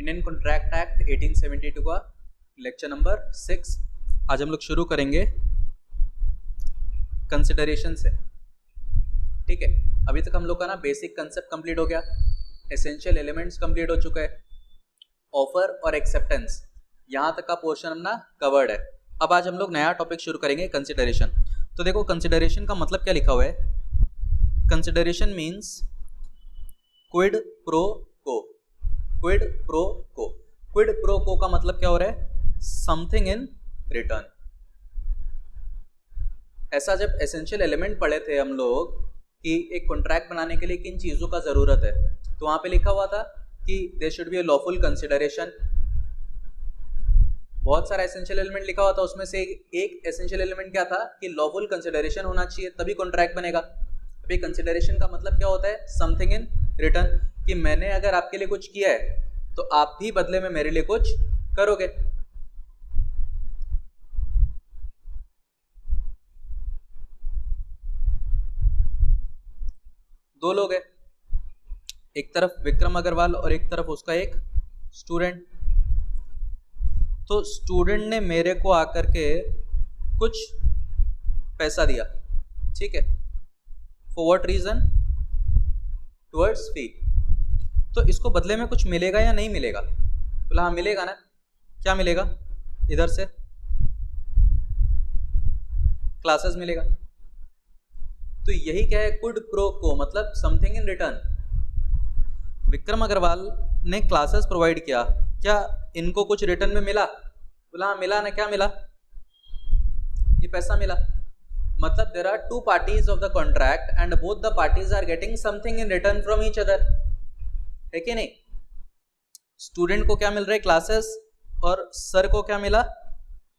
Indian contract act 1872 का lecture number 6। आज हम लोग शुरू करेंगे कंसिडरेशन से। ठीक है, अभी तक हम लोग का ना बेसिक कंसेप्ट कंप्लीट हो गया, एसेंशियल एलिमेंट्स कंप्लीट हो चुका है, ऑफर और एक्सेप्टेंस यहाँ तक का पोर्शन अपना कवर्ड है। अब आज हम लोग नया टॉपिक शुरू करेंगे, कंसिडरेशन। तो देखो, कंसिडरेशन का मतलब क्या लिखा हुआ है। कंसिडरेशन मीन्स क्विड प्रो को। क्विड प्रो को, क्विड प्रो को का मतलब क्या हो रहा है, समथिंग इन रिटर्न। ऐसा जब एसेंशियल एलिमेंट पढ़े थे हम लोग कि एक कॉन्ट्रैक्ट बनाने के लिए किन चीज़ों का ज़रूरत है, तो वहाँ पे लिखा हुआ था कि there should be a lawful consideration. बहुत सारा एसेंशियल एलिमेंट लिखा हुआ था, उसमें से एक एसेंशियल एलिमेंट क्या था कि लॉफुल कंसिडरेशन होना चाहिए, तभी कॉन्ट्रैक्ट बनेगा। अभी कंसिडरेशन का मतलब क्या होता है, समथिंग इन रिटर्न, कि मैंने अगर आपके लिए कुछ किया है तो आप भी बदले में मेरे लिए कुछ करोगे। दो लोग हैं, एक तरफ विक्रम अग्रवाल और एक तरफ उसका एक स्टूडेंट। तो स्टूडेंट ने मेरे को आकर के कुछ पैसा दिया, ठीक है, फॉर व्हाट रीजन, टुवर्ड्स फी। तो इसको बदले में कुछ मिलेगा या नहीं मिलेगा? बोला हाँ मिलेगा ना। क्या मिलेगा? इधर से क्लासेस मिलेगा। तो यही क्या है, क्विड प्रो को, मतलब something in return. Vikram Agrawal ने क्लासेस प्रोवाइड किया, क्या इनको कुछ रिटर्न में मिला? बोला हाँ मिला ना। क्या मिला? ये पैसा मिला। मतलब there are two parties of the contract and both the parties are getting something in return from each other, है कि नहीं? स्टूडेंट को क्या मिल रहा है, क्लासेस, और सर को क्या मिला,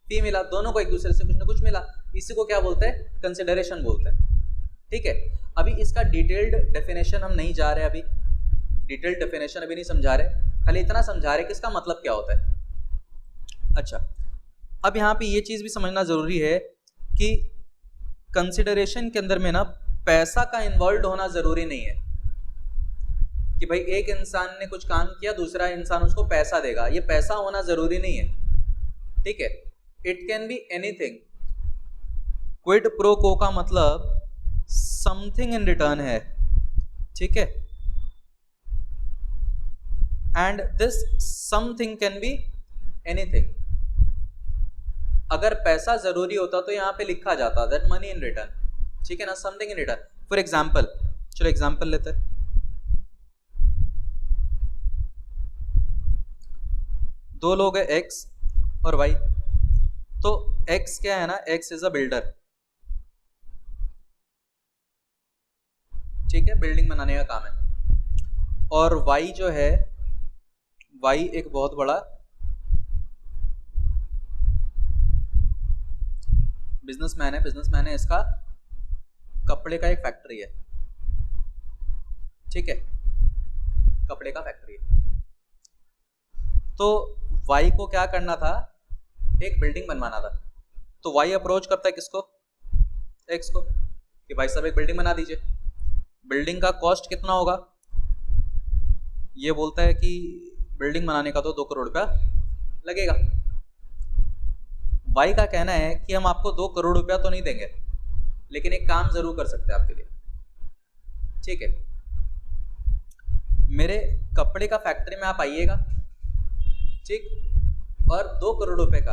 फी मिला। दोनों को एक दूसरे से कुछ ना कुछ मिला। इसी को क्या बोलते हैं, कंसिडरेशन बोलते हैं। ठीक है, अभी इसका डिटेल्ड डेफिनेशन हम नहीं जा रहे, अभी डिटेल्ड डेफिनेशन अभी नहीं समझा रहे, खाली इतना समझा रहे कि इसका मतलब क्या होता है। अच्छा, अब यहाँ पे ये चीज़ भी समझना ज़रूरी है कि कंसिडरेशन के अंदर में ना पैसा का इन्वॉल्व होना ज़रूरी नहीं है कि भाई एक इंसान ने कुछ काम किया, दूसरा इंसान उसको पैसा देगा। ये पैसा होना ज़रूरी नहीं है, ठीक है। It can be anything. Kwid pro को का मतलब समथिंग इन रिटर्न है, ठीक है, and this something can be anything. अगर पैसा जरूरी होता तो यहाँ पे लिखा जाता दैट मनी इन रिटर्न, ठीक है ना, something in return. For example, चलो एग्जाम्पल लेते हैं। दो लोग हैं, एक्स और वाई। तो एक्स क्या है ना, एक्स इज अ बिल्डर, ठीक है, बिल्डिंग बनाने का काम है। और वाई जो है, वाई एक बहुत बड़ा बिजनेसमैन है। बिजनेसमैन है, इसका कपड़े का एक फैक्ट्री है, ठीक है, कपड़े का फैक्ट्री है। तो वाई को क्या करना था, एक बिल्डिंग बनवाना था। तो वाई अप्रोच करता है किसको, एक्स को, कि भाई साहब एक बिल्डिंग बना दीजिए। बिल्डिंग का कॉस्ट कितना होगा? ये बोलता है कि बिल्डिंग बनाने का तो 2 करोड़ रुपया लगेगा। वाई का कहना है कि हम आपको 2 करोड़ रुपया तो नहीं देंगे, लेकिन एक काम जरूर कर सकते हैं आपके लिए, ठीक है, मेरे कपड़े का फैक्ट्री में आप आइएगा, ठीक, और 2 करोड़ रुपए का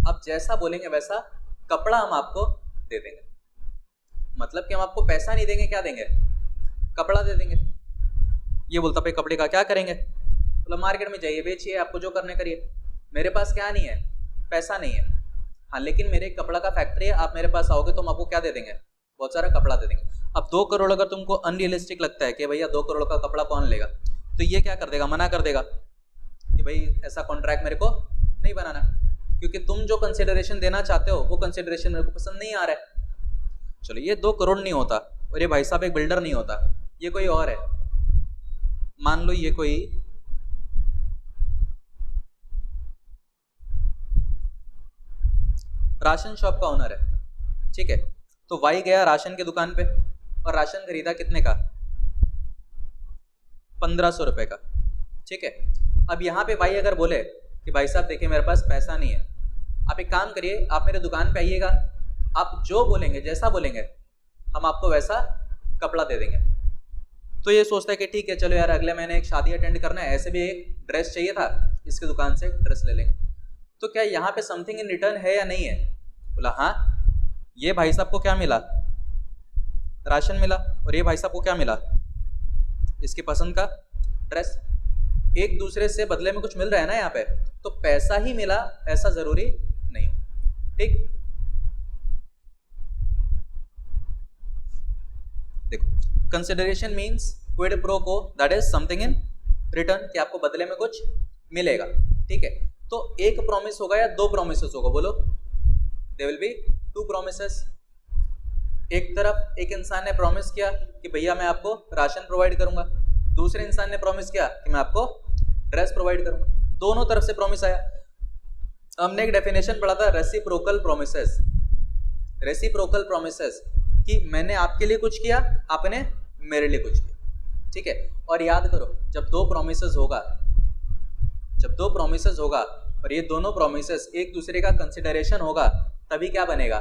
आप जैसा बोलेंगे वैसा कपड़ा हम आपको दे देंगे। मतलब कि हम आपको पैसा नहीं देंगे, क्या देंगे, कपड़ा दे देंगे। ये बोलता भाई कपड़े का क्या करेंगे? बोला मार्केट में जाइए, बेचिए, आपको जो करने करिए, मेरे पास क्या नहीं है, पैसा नहीं है। हाँ, लेकिन मेरे कपड़ा का फैक्ट्री है, आप मेरे पास आओगे तो हम आपको क्या दे देंगे, बहुत सारा कपड़ा दे देंगे। अब 2 करोड़ अगर तुमको अनरियलिस्टिक लगता है कि भैया 2 करोड़ का कपड़ा कौन लेगा, तो ये क्या कर देगा, मना कर देगा कि भाई ऐसा कॉन्ट्रैक्ट मेरे को नहीं बनाना, क्योंकि तुम जो कंसिडरेशन देना चाहते हो वो कंसिडरेशन मेरे को पसंद नहीं आ रहा है। चलो, ये 2 करोड़ नहीं होता, और ये भाई साहब एक बिल्डर नहीं होता, ये कोई और है। मान लो ये कोई राशन शॉप का ओनर है, ठीक है। तो वाई गया राशन की दुकान पे और राशन खरीदा कितने का, 1500 रुपए का, ठीक है। अब यहाँ पे भाई अगर बोले कि भाई साहब देखिए मेरे पास पैसा नहीं है, आप एक काम करिए, आप मेरे दुकान पे आइएगा, आप जो बोलेंगे जैसा बोलेंगे हम आपको वैसा कपड़ा दे देंगे। तो ये सोचता है कि ठीक है चलो यार अगले महीने एक शादी अटेंड करना है, ऐसे भी एक ड्रेस चाहिए था, इसकी दुकान से एक ड्रेस ले लेंगे। तो क्या यहाँ पे समथिंग इन रिटर्न है या नहीं है? बोला हाँ। ये भाई साहब को क्या मिला? राशन मिला। और ये भाई साहब को क्या मिला? इसकी पसंद का ड्रेस। एक दूसरे से बदले में कुछ मिल रहा है ना यहाँ पे, तो पैसा ही मिला ऐसा जरूरी नहीं। ठीक, देखो कंसिडरेशन मीन्स क्विड प्रो को, that is something in return, कि आपको बदले में कुछ मिलेगा। ठीक है, तो एक प्रॉमिस होगा या दो प्रॉमिसेस होगा? बोलो। They will be two promises. एक तरफ एक इंसान ने प्रॉमिस किया कि भैया मैं आपको राशन प्रोवाइड करूंगा, दूसरे इंसान ने प्रॉमिस किया कि मैं आपको ड्रेस प्रोवाइड करूंगा। दोनों तरफ से प्रॉमिस आया। हमने एक डेफिनेशन पढ़ा था रेसिप्रोकल प्रोमिसेस। रेसिप्रोकल प्रोमिसेस कि मैंने आपके लिए कुछ किया, आपने मेरे लिए कुछ किया। ठीक है, और याद करो जब दो प्रोमिसेस होगा और ये दोनों प्रोमिसेस एक दूसरे का कंसिडरेशन होगा, तभी क्या बनेगा?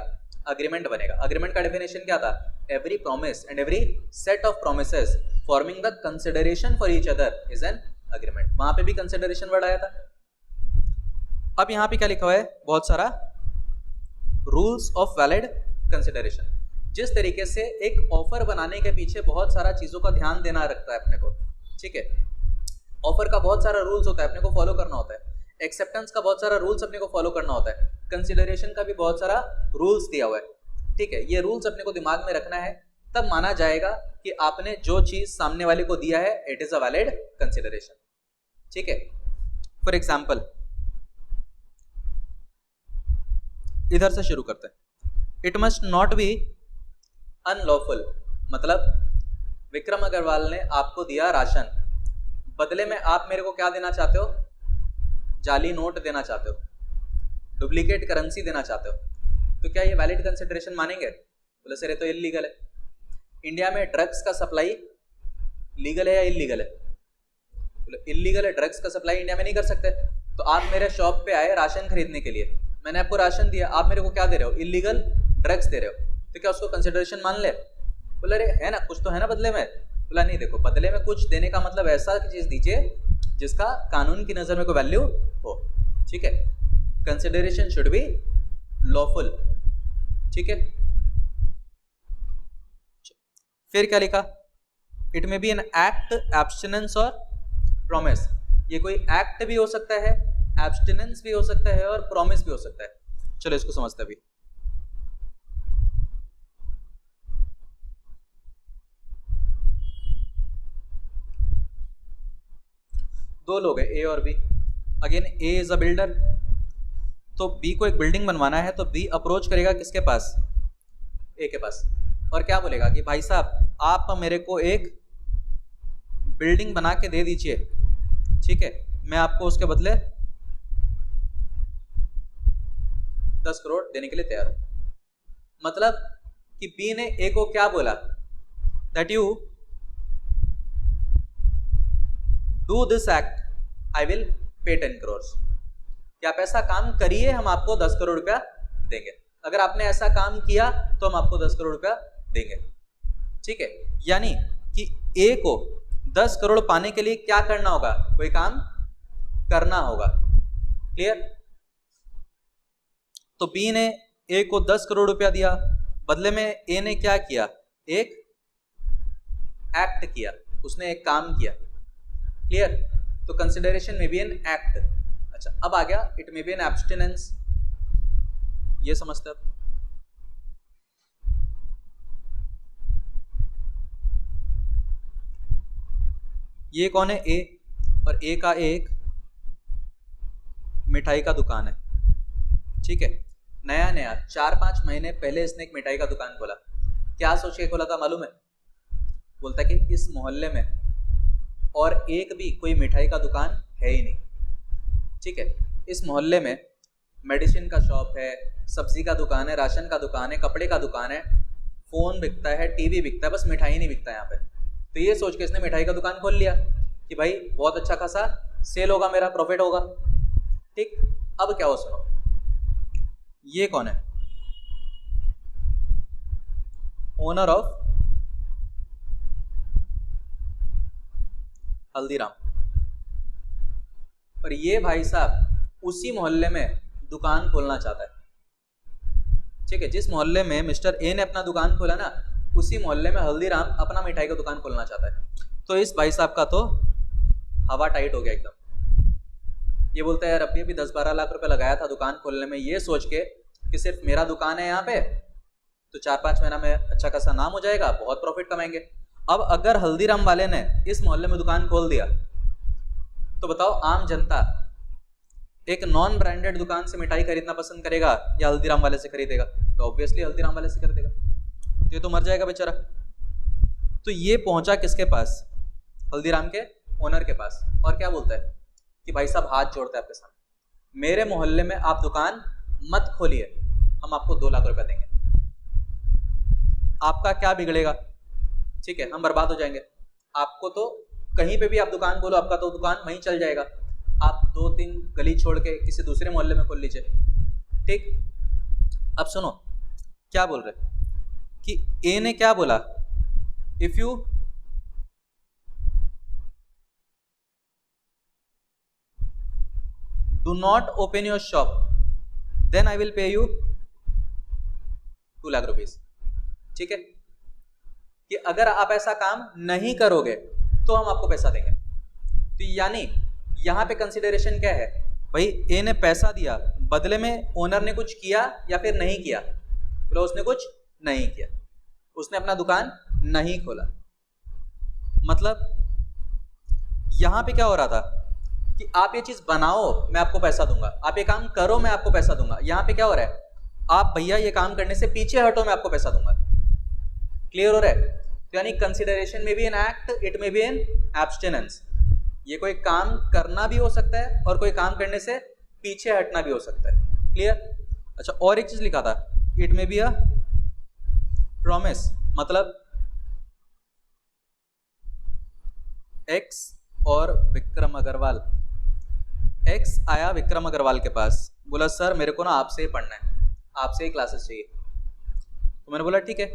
अग्रीमेंट बनेगा। अग्रीमेंट का डेफिनेशन क्या था? Every promise and every set of promises forming the consideration for each other is an agreement. वहां पे भी कंसिडरेशन वर्ड आया था। अब यहाँ पे क्या लिखा हुआ है? बहुत सारा रूल्स ऑफ वैलिड कंसिडरेशन। जिस तरीके से एक ऑफर बनाने के पीछे बहुत सारा चीजों का ध्यान देना रखता है अपने को। ठीक है, ऑफर का बहुत सारा रूल्स होता है, अपने को फॉलो करना होता है। एक्सेप्टेंस का बहुत सारा रूल्स अपने को फॉलो करना होता है। कंसिडरेशन का भी बहुत सारा रूल्स दिया हुआ है। ठीक है, ये रूल्स अपने को दिमाग में रखना है, तब माना जाएगा कि आपने जो चीज सामने वाले को दिया है it is a valid consideration. ठीक है, फॉर एग्जाम्पल इधर से शुरू करते हैं। It must not be unlawful, मतलब विक्रम अग्रवाल ने आपको दिया राशन, बदले में आप मेरे को क्या देना चाहते हो? जाली नोट देना चाहते हो, डुप्लीकेट करेंसी देना चाहते हो, तो क्या ये वैलिड कंसिडरेशन मानेंगे? बोले सर ये तो इलीगल है। इंडिया में ड्रग्स का सप्लाई लीगल है या इलीगल है? बोले इलीगल है, ड्रग्स का सप्लाई इंडिया में नहीं कर सकते। तो आप मेरे शॉप पे आए राशन खरीदने के लिए, मैंने आपको राशन दिया, आप मेरे को क्या दे रहे हो? इलीगल ड्रग्स दे रहे हो, तो क्या उसको कंसिडरेशन मान ले? बोला अरे है ना, कुछ तो है ना बदले में। बोला नहीं, देखो बदले में कुछ देने का मतलब ऐसा चीज दीजिए जिसका कानून की नजर में कोई वैल्यू हो। ठीक है, कंसिडरेशन शुड बी लॉफुल। ठीक है, फिर क्या लिखा? It may be an act, abstinence और प्रॉमिस। ये कोई एक्ट भी हो सकता है, एब्स्टिनेंस भी हो सकता है और प्रॉमिस भी हो सकता है। चलो इसको समझते हैं अभी। दो लोग हैं ए और B. Again A is a builder, तो बी को एक बिल्डिंग बनवाना है, तो बी अप्रोच करेगा किसके पास? ए के पास, और क्या बोलेगा कि भाई साहब आप मेरे को एक बिल्डिंग बना के दे दीजिए। ठीक है, मैं आपको उसके बदले 10 करोड़ देने के लिए तैयार हूं। मतलब कि बी ने ए को क्या बोला? That you do this act I will पे 10 करोड़। कि आप ऐसा काम करिए, हम आपको 10 करोड़ रुपया देंगे। अगर आपने ऐसा काम किया तो हम आपको 10 करोड़ रुपया देंगे। ठीक है, यानी कि ए को 10 करोड़ पाने के लिए क्या करना होगा? कोई काम करना होगा। क्लियर? तो बी ने ए को 10 करोड़ रुपया दिया, बदले में ए ने क्या किया? एक एक्ट किया, उसने एक काम किया। क्लियर? तो कंसिडरेशन में बी एन एक्ट। अच्छा, अब आ गया it may be an abstinence. ये समझते अब। ये कौन है? ए, और ए का एक मिठाई का दुकान है। ठीक है, नया नया 4-5 महीने पहले इसने एक मिठाई का दुकान खोला। क्या सोच के खोला था मालूम है? बोलता है कि इस मोहल्ले में और एक भी कोई मिठाई का दुकान है ही नहीं। ठीक है, इस मोहल्ले में मेडिसिन का शॉप है, सब्जी का दुकान है, राशन का दुकान है, कपड़े का दुकान है, फ़ोन बिकता है, टीवी बिकता है, बस मिठाई नहीं बिकता यहाँ पे। तो ये सोच के इसने मिठाई का दुकान खोल लिया कि भाई बहुत अच्छा खासा सेल होगा, मेरा प्रॉफिट होगा। ठीक, अब क्या हो सुनो, ये कौन है? Owner of Haldiram. और ये भाई साहब उसी मोहल्ले में दुकान खोलना चाहता है। ठीक है, जिस मोहल्ले में मिस्टर ए ने अपना दुकान खोला ना, उसी मोहल्ले में हल्दीराम अपना मिठाई का दुकान खोलना चाहता है। तो इस भाई साहब का तो हवा टाइट हो गया एकदम। ये बोलता है यार अभी 10-12 लाख रुपए लगाया था दुकान खोलने में, ये सोच के कि सिर्फ मेरा दुकान है यहाँ पे तो 4-5 महीना में अच्छा खासा नाम हो जाएगा, बहुत प्रॉफिट कमाएंगे। अब अगर हल्दीराम वाले ने इस मोहल्ले में दुकान खोल दिया तो बताओ आम जनता एक नॉन ब्रांडेड दुकान से मिठाई खरीदना पसंद करेगा या हल्दीराम वाले से खरीदेगा? तो ऑब्वियसली हल्दीराम वाले से खरीदेगा। तो ये तो मर जाएगा बेचारा। तो ये पहुंचा किसके पास? हल्दीराम के ओनर के पास। और क्या बोलता है कि भाई साहब हाथ जोड़ता है आपके सामने, मेरे मोहल्ले में आप दुकान मत खोलिए, हम आपको 2 लाख रुपए देंगे। आपका क्या बिगड़ेगा? ठीक है, हम बर्बाद हो जाएंगे। आपको तो कहीं पे भी आप दुकान खोलो, आपका तो दुकान वहीं चल जाएगा। आप 2-3 गली छोड़ के किसी दूसरे मोहल्ले में खोल लीजिए। ठीक, अब सुनो क्या बोल रहे कि ए ने क्या बोला, if you do not open your shop then I will pay you 2 lakh rupees. ठीक है, कि अगर आप ऐसा काम नहीं करोगे तो हम आपको पैसा देंगे। तो यानी यहां पे कंसिडरेशन क्या है भाई? ए ने पैसा दिया, बदले में ओनर ने कुछ किया या फिर नहीं किया? बोलो उसने कुछ नहीं किया, उसने अपना दुकान नहीं खोला। मतलब यहां पे क्या हो रहा था कि आप ये चीज बनाओ मैं आपको पैसा दूंगा, आप ये काम करो मैं आपको पैसा दूंगा। यहां पे क्या हो रहा है, आप भैया ये काम करने से पीछे हटो मैं आपको पैसा दूंगा। क्लियर हो रहा है? तो यानी कंसिडरेशन में भी एन एक्ट, इट में भी एन एब्स्टिनेंस। ये कोई काम करना भी हो सकता है और कोई काम करने से पीछे हटना भी हो सकता है। क्लियर? अच्छा, और एक चीज लिखा था, it may be a promise. मतलब एक्स और विक्रम अग्रवाल, एक्स आया विक्रम अग्रवाल के पास, बोला सर मेरे को ना आपसे ही पढ़ना है, आपसे ही क्लासेस चाहिए। तो मैंने बोला ठीक है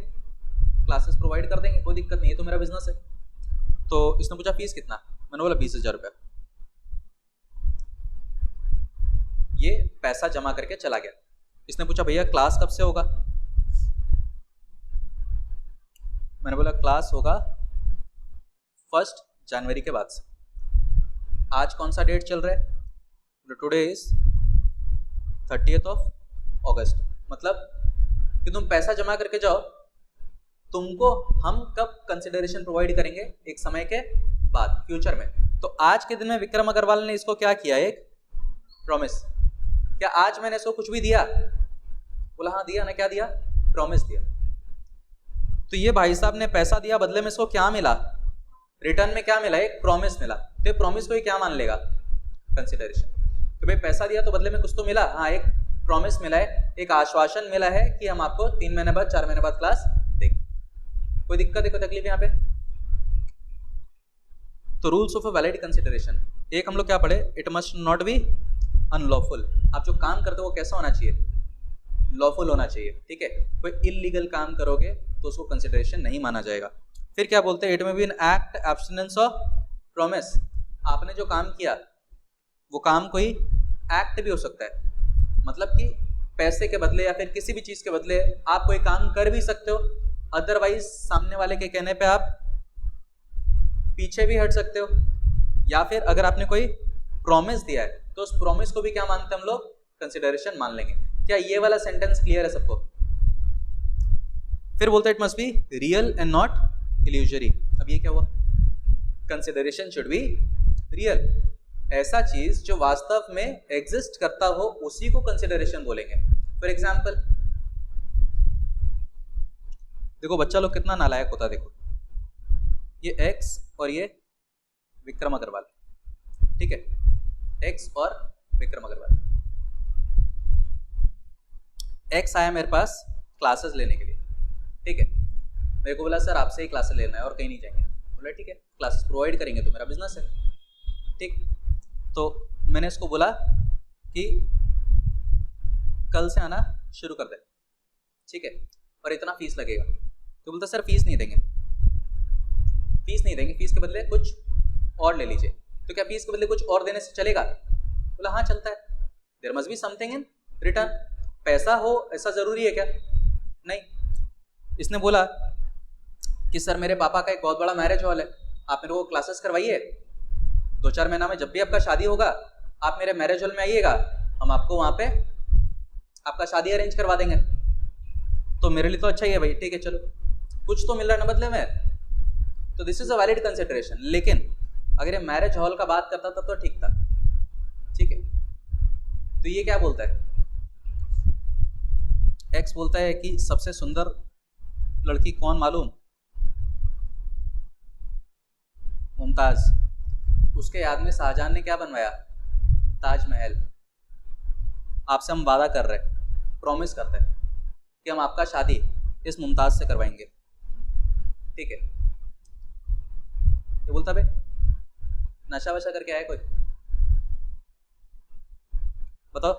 क्लासेस प्रोवाइड कर देंगे, कोई दिक्कत नहीं है, तो मेरा बिजनेस है। तो इसने पूछा फीस कितना? मैंने बोला 20,000 रुपया। ये पैसा जमा करके चला गया। इसने पूछा भैया क्लास कब से होगा? मैंने बोला क्लास होगा 1 जनवरी के बाद से। आज कौन सा डेट चल रहा है? टुडे इज 30th अगस्त। मतलब कि तुम पैसा जमा करके जाओ, तुमको हम कब कंसिडरेशन प्रोवाइड करेंगे? एक समय के बाद, फ्यूचर में। तो आज के दिन में विक्रम अग्रवाल ने इसको क्या किया? एक प्रॉमिस। क्या आज मैंने इसको कुछ भी दिया? बोला हाँ दिया ना। क्या दिया? प्रॉमिस दिया। तो ये भाई साहब ने पैसा दिया, बदले में इसको क्या मिला? रिटर्न में क्या मिला? एक प्रॉमिस मिला। तो ये प्रॉमिस को ही क्या मान लेगा? कंसिडरेशन। तो भाई पैसा दिया तो बदले में कुछ तो मिला, हाँ एक प्रॉमिस मिला है, एक आश्वासन मिला है कि हम आपको 3 महीने बाद 4 महीने बाद क्लास देंगे। कोई दिक्कत है, कोई तकलीफ यहाँ पे? तो rules of a valid consideration, एक हम लोग क्या पढ़े? It must not be unlawful. आप जो काम करते हो वो कैसा होना चाहिए? लॉफुल होना चाहिए। ठीक है, कोई इलीगल काम करोगे तो उसको कंसिडरेशन नहीं माना जाएगा। फिर क्या बोलते हैं? It may be an act abstinence of promise. आपने जो काम किया वो काम कोई एक्ट भी हो सकता है, मतलब कि पैसे के बदले या फिर किसी भी चीज के बदले आप कोई काम कर भी सकते हो, अदरवाइज सामने वाले के कहने पे आप पीछे भी हट सकते हो। या फिर अगर आपने कोई प्रॉमिस दिया है तो उस प्रॉमिस को भी क्या मानते हैं हम लोग? कंसिडरेशन मान लेंगे। क्या ये वाला सेंटेंस क्लियर है सबको? फिर बोलते हैं it must be real and not illusory. अब ये क्या हुआ? Consideration should be real. ऐसा चीज जो वास्तव में एग्जिस्ट करता हो उसी को कंसिडरेशन बोलेंगे। फॉर एग्जाम्पल देखो बच्चा लोग कितना नालायक होता है। देखो ये एक्स और ये विक्रम अग्रवाल, ठीक है, एक्स और विक्रम अग्रवाल। एक्स आया मेरे पास क्लासेस लेने के लिए, ठीक है, मेरे को बोला सर आपसे ही क्लासेस लेना है और कहीं नहीं जाएंगे। बोला ठीक है क्लासेस प्रोवाइड करेंगे तो मेरा बिजनेस है। ठीक, तो मैंने इसको बोला कि कल से आना शुरू कर दे, ठीक है, और इतना फीस लगेगा। तो बोलता सर फीस नहीं देंगे, फीस नहीं देंगे, फीस के बदले कुछ और ले लीजिए। तो क्या फीस के बदले कुछ और देने से चलेगा? बोला हाँ चलता है। There must be something in return. पैसा हो ऐसा ज़रूरी है क्या? नहीं। इसने बोला कि सर मेरे पापा का एक बहुत बड़ा मैरिज हॉल है, आप मेरे को क्लासेस करवाइए, 2-4 महीना में जब भी आपका शादी होगा आप मेरे मैरिज हॉल में आइएगा, हम आपको वहाँ पे आपका शादी अरेंज करवा देंगे। तो मेरे लिए तो अच्छा ही है भाई, ठीक है चलो, कुछ तो मिल रहा है ना बदले में, तो this is a valid consideration. लेकिन अगर ये मैरिज हॉल का बात करता था तो ठीक था, ठीक है। तो ये क्या बोलता है? एक्स बोलता है कि सबसे सुंदर लड़की कौन मालूम? मुमताज। उसके याद में शाहजहां ने क्या बनवाया? ताजमहल। आपसे हम वादा कर रहे हैं, प्रॉमिस करते हैं कि हम आपका शादी इस मुमताज से करवाएंगे, ठीक है। ये बोलता भाई नशा वशा करके आया कोई? बताओ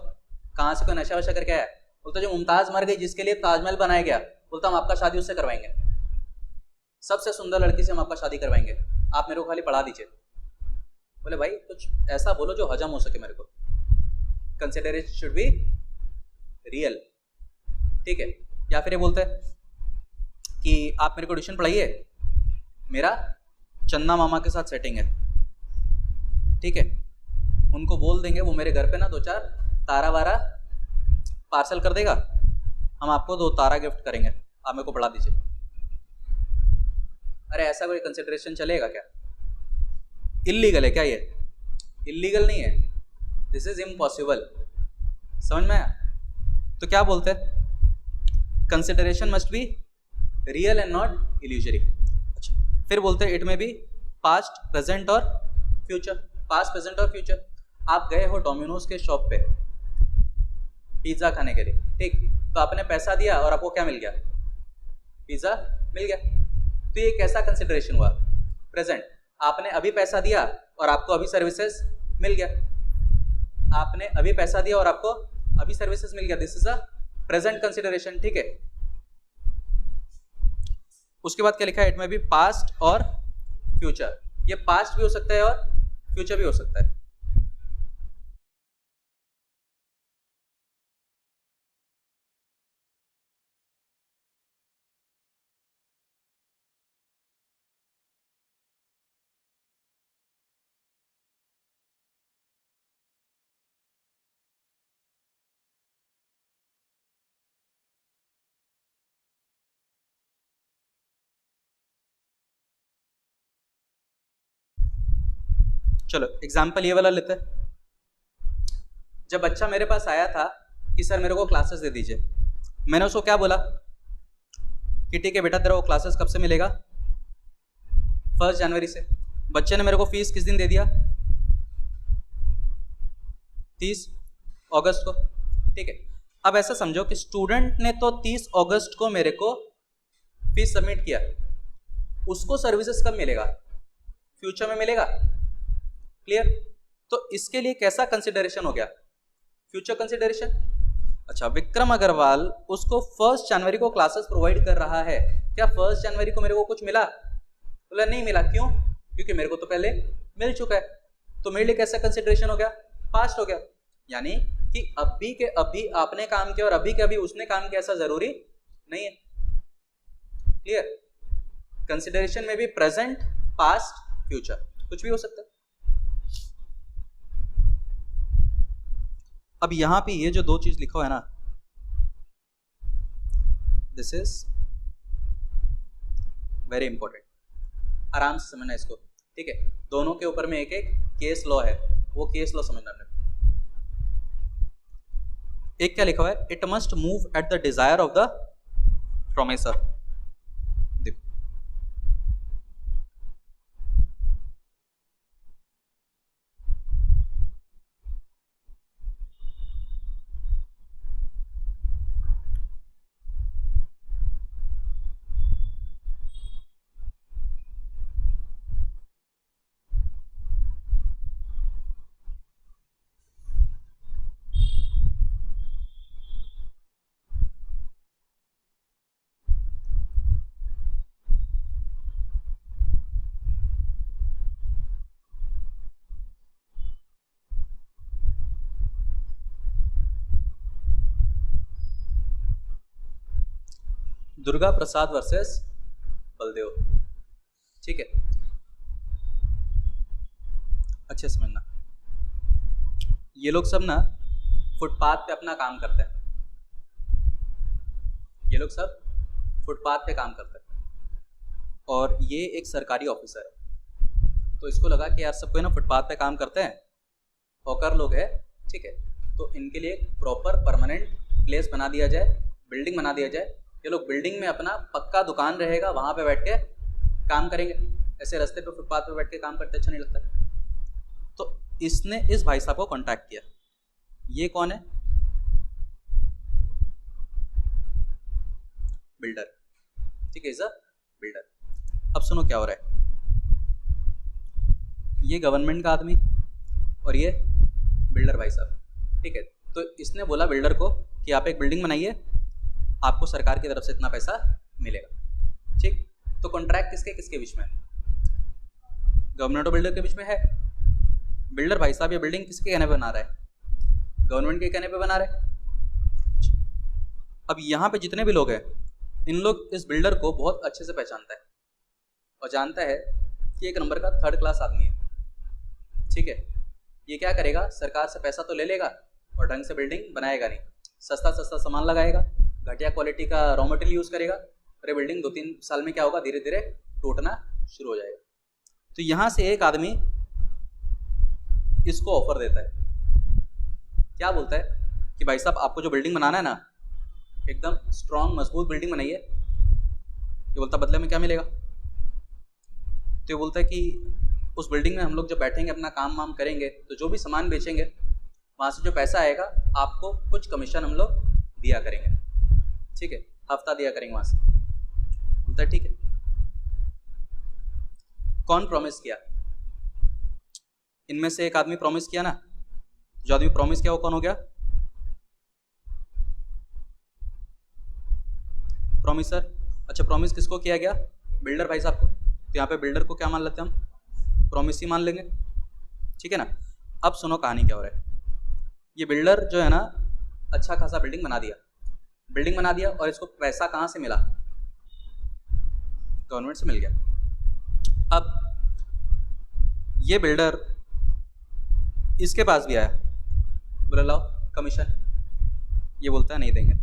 कहाँ से कोई नशा वशा करके आया? बोलता जो मुमताज मर गई जिसके लिए ताजमहल बनाया गया, बोलता हम आपका शादी उससे करवाएंगे, सबसे सुंदर लड़की से हम आपका शादी करवाएंगे, आप मेरे को खाली पढ़ा दीजिए। बोले भाई कुछ ऐसा बोलो जो हजम हो सके मेरे को, कंसिडरेशन शुड बी रियल, ठीक है। या फिर ये बोलते हैं कि आप मेरे को ट्यूशन पढ़ाइए, मेरा चन्ना मामा के साथ सेटिंग है, ठीक है, उनको बोल देंगे वो मेरे घर पे ना 2-4 तारा वारा पार्सल कर देगा, हम आपको 2 तारा गिफ्ट करेंगे, आप मेरे को पढ़ा दीजिए। अरे ऐसा कोई कंसिडरेशन चलेगा क्या? इल्लीगल है क्या ये? इल्लीगल नहीं है, दिस इज इम्पॉसिबल। समझ में आया? तो क्या बोलते हैं? Consideration must be real and not illusory. अच्छा, फिर बोलते हैं it may B past, present और फ्यूचर। पास्ट, प्रेजेंट और फ्यूचर। आप गए हो डोमिनोज के शॉप पे पिज्ज़ा खाने के लिए, ठीक, तो आपने पैसा दिया और आपको क्या मिल गया? पिज्ज़ा मिल गया। तो ये कैसा कंसिडरेशन हुआ? प्रेजेंट। आपने अभी पैसा दिया और आपको अभी सर्विसेज मिल गया, आपने अभी पैसा दिया और आपको अभी सर्विसेज मिल गया, this is a present consideration, ठीक है। उसके बाद क्या लिखा है? इट में भी पास्ट और फ्यूचर। ये पास्ट भी हो सकता है और फ्यूचर भी हो सकता है। चलो एग्जाम्पल ये वाला लेते हैं। जब बच्चा मेरे पास आया था कि सर मेरे को क्लासेस दे दीजिए, मैंने उसको क्या बोला कि ठीक है बेटा तेरा वो क्लासेस कब से मिलेगा? 1 जनवरी से। बच्चे ने मेरे को फीस किस दिन दे दिया? 30 अगस्त को, ठीक है। अब ऐसा समझो कि स्टूडेंट ने तो 30 अगस्त को मेरे को फीस सबमिट किया, उसको सर्विसेज कब मिलेगा? फ्यूचर में मिलेगा, क्लियर। तो इसके लिए कैसा कंसिडरेशन हो गया? Future consideration. अच्छा, विक्रम अग्रवाल उसको 1 जनवरी को क्लासेस प्रोवाइड कर रहा है, क्या 1 जनवरी को मेरे को कुछ मिला? बोला नहीं मिला। क्यों? क्योंकि मेरे को तो पहले मिल चुका है। तो मेरे लिए कैसा कंसिडरेशन हो गया? पास्ट हो गया। यानी कि अभी के अभी आपने काम किया और अभी के अभी उसने काम किया, ऐसा जरूरी नहीं है, क्लियर। कंसिडरेशन में भी प्रेजेंट, पास्ट, फ्यूचर कुछ भी हो सकता है। अब यहां पे ये जो 2 चीज लिखा हुआ है ना, दिस इज वेरी इंपॉर्टेंट, आराम से समझना इसको, ठीक है। दोनों के ऊपर में एक एक केस लॉ है, वो केस लॉ समझना। एक क्या लिखा हुआ है? It must move at the desire of the promisor. देखो दुर्गा प्रसाद वर्सेस बलदेव। ठीक है, अच्छे समझना। ये लोग सब ना फुटपाथ पे अपना काम करते हैं, ये लोग सब फुटपाथ पे काम करते हैं और ये एक सरकारी ऑफिसर है। तो इसको लगा कि यार सब कोई ना फुटपाथ पे काम करते हैं, हॉकर लोग है, ठीक है, तो इनके लिए एक प्रॉपर परमानेंट प्लेस बना दिया जाए, बिल्डिंग बना दिया जाए। ये लोग बिल्डिंग में अपना पक्का दुकान रहेगा, वहाँ पे बैठ के काम करेंगे। ऐसे रास्ते पे फुटपाथ पे बैठ के काम करते अच्छा नहीं लगता। तो इसने इस भाई साहब को कांटेक्ट किया। ये कौन है? बिल्डर, ठीक है, इज अ बिल्डर। अब सुनो क्या हो रहा है। ये गवर्नमेंट का आदमी और ये बिल्डर भाई साहब, ठीक है। तो इसने बोला बिल्डर को कि आप एक बिल्डिंग बनाइए, आपको सरकार की तरफ से इतना पैसा मिलेगा, ठीक। तो कॉन्ट्रैक्ट किसके किसके बीच में है? गवर्नमेंट और बिल्डर के बीच में है। बिल्डर भाई साहब ये बिल्डिंग किसके कहने पे बना रहा है? गवर्नमेंट के कहने पे बना रहा है। अब यहाँ पे जितने भी लोग हैं, इन लोग इस बिल्डर को बहुत अच्छे से पहचानता है और जानता है कि एक नंबर का थर्ड क्लास आदमी है, ठीक है। ये क्या करेगा, सरकार से पैसा तो ले लेगा और ढंग से बिल्डिंग बनाएगा नहीं, सस्ता सस्ता सामान लगाएगा, घटिया क्वालिटी का रॉ मटेरियल यूज़ करेगा, और ये बिल्डिंग 2-3 साल में क्या होगा, धीरे धीरे टूटना शुरू हो जाएगा। तो यहाँ से एक आदमी इसको ऑफर देता है, क्या बोलता है कि भाई साहब आपको जो बिल्डिंग बनाना है ना, एकदम स्ट्रॉन्ग मजबूत बिल्डिंग बनाइए। ये बोलता बदले में क्या मिलेगा? तो ये बोलता है कि उस बिल्डिंग में हम लोग जब बैठेंगे, अपना काम वाम करेंगे, तो जो भी सामान बेचेंगे वहाँ से जो पैसा आएगा आपको कुछ कमीशन हम लोग दिया करेंगे, ठीक है, हफ्ता दिया करेंगे वहाँ से। बोलता है ठीक है। कौन प्रॉमिस किया? इनमें से एक आदमी प्रॉमिस किया ना। जो आदमी प्रॉमिस किया वो कौन हो गया? प्रॉमिसर। अच्छा, प्रॉमिस किसको किया गया? बिल्डर भाई साहब को। तो यहाँ पे बिल्डर को क्या मान लेते हैं हम? प्रॉमिस ही मान लेंगे, ठीक है ना। अब सुनो कहानी क्या हो रहा है। ये बिल्डर जो है ना, अच्छा खासा बिल्डिंग बना दिया और इसको पैसा कहाँ से मिला? गवर्नमेंट से मिल गया। अब ये बिल्डर इसके पास भी आया, बोला लाओ कमीशन। ये बोलता है नहीं देंगे,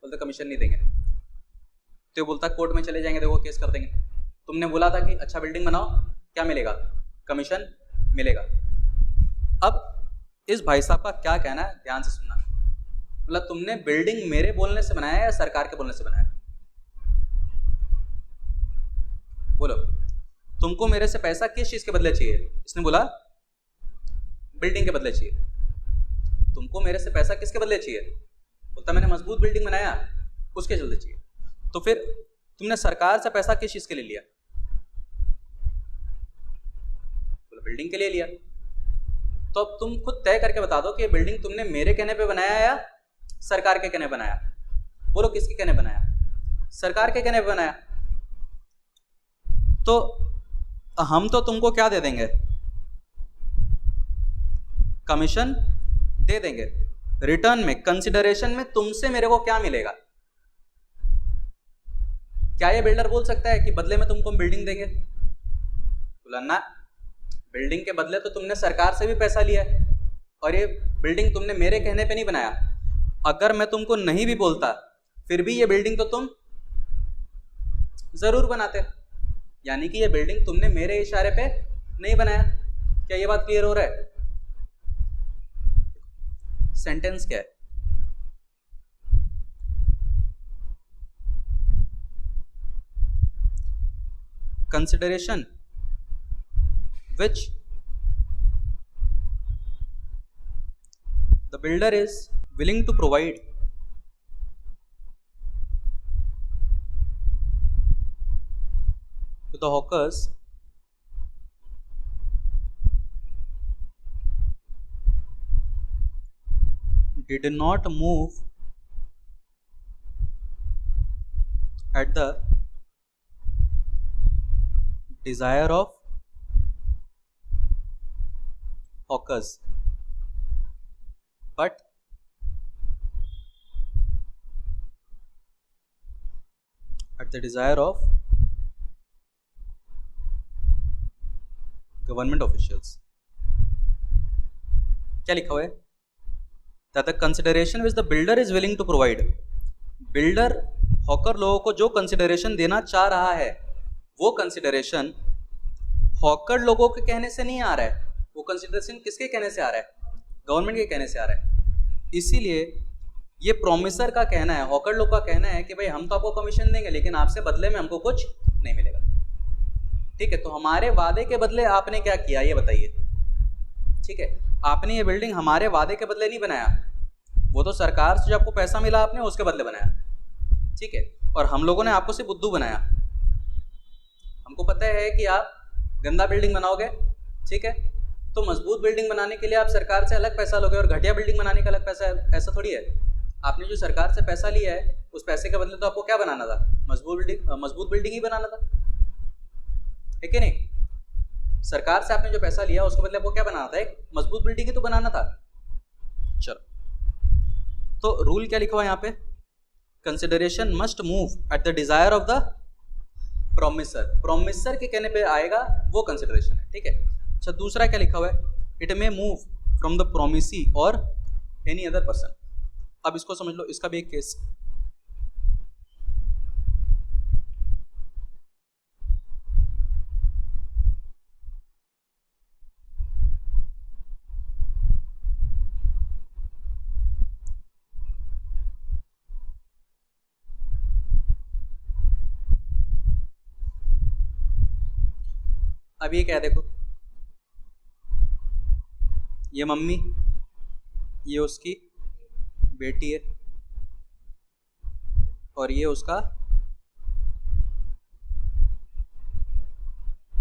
बोलते कमीशन नहीं देंगे। तो ये बोलता कोर्ट में चले जाएंगे, देखो केस कर देंगे। तुमने बोला था कि अच्छा बिल्डिंग बनाओ, क्या मिलेगा? कमीशन मिलेगा। अब इस भाई साहब का क्या कहना है, ध्यान से सुनना। मतलब तुमने बिल्डिंग मेरे बोलने से बनाया या सरकार के बोलने से बनाया? बोलो, तुमको मेरे से पैसा किस चीज के बदले चाहिए? इसने बोला बिल्डिंग के बदले चाहिए। तुमको मेरे से पैसा किसके बदले चाहिए? बोलता मैंने मजबूत बिल्डिंग बनाया, उसके चलते चाहिए। तो फिर तुमने सरकार से पैसा किस चीज के लिए लिया? बोला बिल्डिंग के लिए लिया। तो अब तुम खुद तय करके बता दो कि बिल्डिंग तुमने मेरे कहने पे बनाया या सरकार के कहने बनाया? बोलो किसके कहने बनाया? सरकार के कहने पे बनाया। तो हम तो तुमको क्या दे देंगे? कमीशन दे देंगे। रिटर्न में, कंसिडरेशन में तुमसे मेरे को क्या मिलेगा? क्या ये बिल्डर बोल सकता है कि बदले में तुमको हम बिल्डिंग देंगे? बोला ना, बिल्डिंग के बदले तो तुमने सरकार से भी पैसा लिया है और ये बिल्डिंग तुमने मेरे कहने पे नहीं बनाया। अगर मैं तुमको नहीं भी बोलता फिर भी ये बिल्डिंग तो तुम जरूर बनाते। यानी कि ये बिल्डिंग तुमने मेरे इशारे पे नहीं बनाया। क्या ये बात क्लियर हो रहा है? सेंटेंस क्या है? Consideration which the builder is willing to provide to the hawkers did not move at the desire of hawkers, but at the desire of government officials. क्या लिखा हुआ है? That the consideration which the builder is willing to provide. Builder hawker लोगों को जो consideration देना चाह रहा है वो कंसिडरेशन हॉकर लोगों के कहने से नहीं आ रहा है, वो कंसिडरेशन किसके कहने से आ रहा है? गवर्नमेंट के कहने से आ रहा है। इसीलिए ये प्रोमिसर का कहना है, हॉकर लोग का कहना है कि भाई हम तो आपको कमीशन देंगे लेकिन आपसे बदले में हमको कुछ नहीं मिलेगा। ठीक है, तो हमारे वादे के बदले आपने क्या किया ये बताइए। ठीक है, आपने ये बिल्डिंग हमारे वादे के बदले नहीं बनाया, वो तो सरकार से जो आपको पैसा मिला आपने उसके बदले बनाया। ठीक है, और हम लोगों ने आपको सिर्फ बुद्धू बनाया। हमको पता है कि आप गंदा बिल्डिंग बनाओगे, ठीक है, तो मजबूत बिल्डिंग बनाने के लिए आप सरकार से अलग पैसा लोगे और घटिया बिल्डिंग बनाने का अलग पैसा, ऐसा थोड़ी है। आपने जो सरकार से पैसा लिया है उस पैसे के बदले तो आपको क्या बनाना था? मजबूत बिल्डिंग ही बनाना था, है कि नहीं? सरकार से आपने जो पैसा लिया उसके बदले आपको क्या बनाना था? एक मजबूत बिल्डिंग ही तो बनाना था। चलो, तो रूल क्या लिखा हुआ है यहाँ पे? Consideration must move at the desire of the promisor. Promisor के कहने पे आएगा वो कंसिडरेशन है। ठीक है, अच्छा दूसरा क्या लिखा हुआ है? It may move from the promisee और एनी अदर पर्सन। अब इसको समझ लो, इसका भी एक केस। अब ये क्या है, देखो, ये मम्मी, ये उसकी बेटी है और ये उसका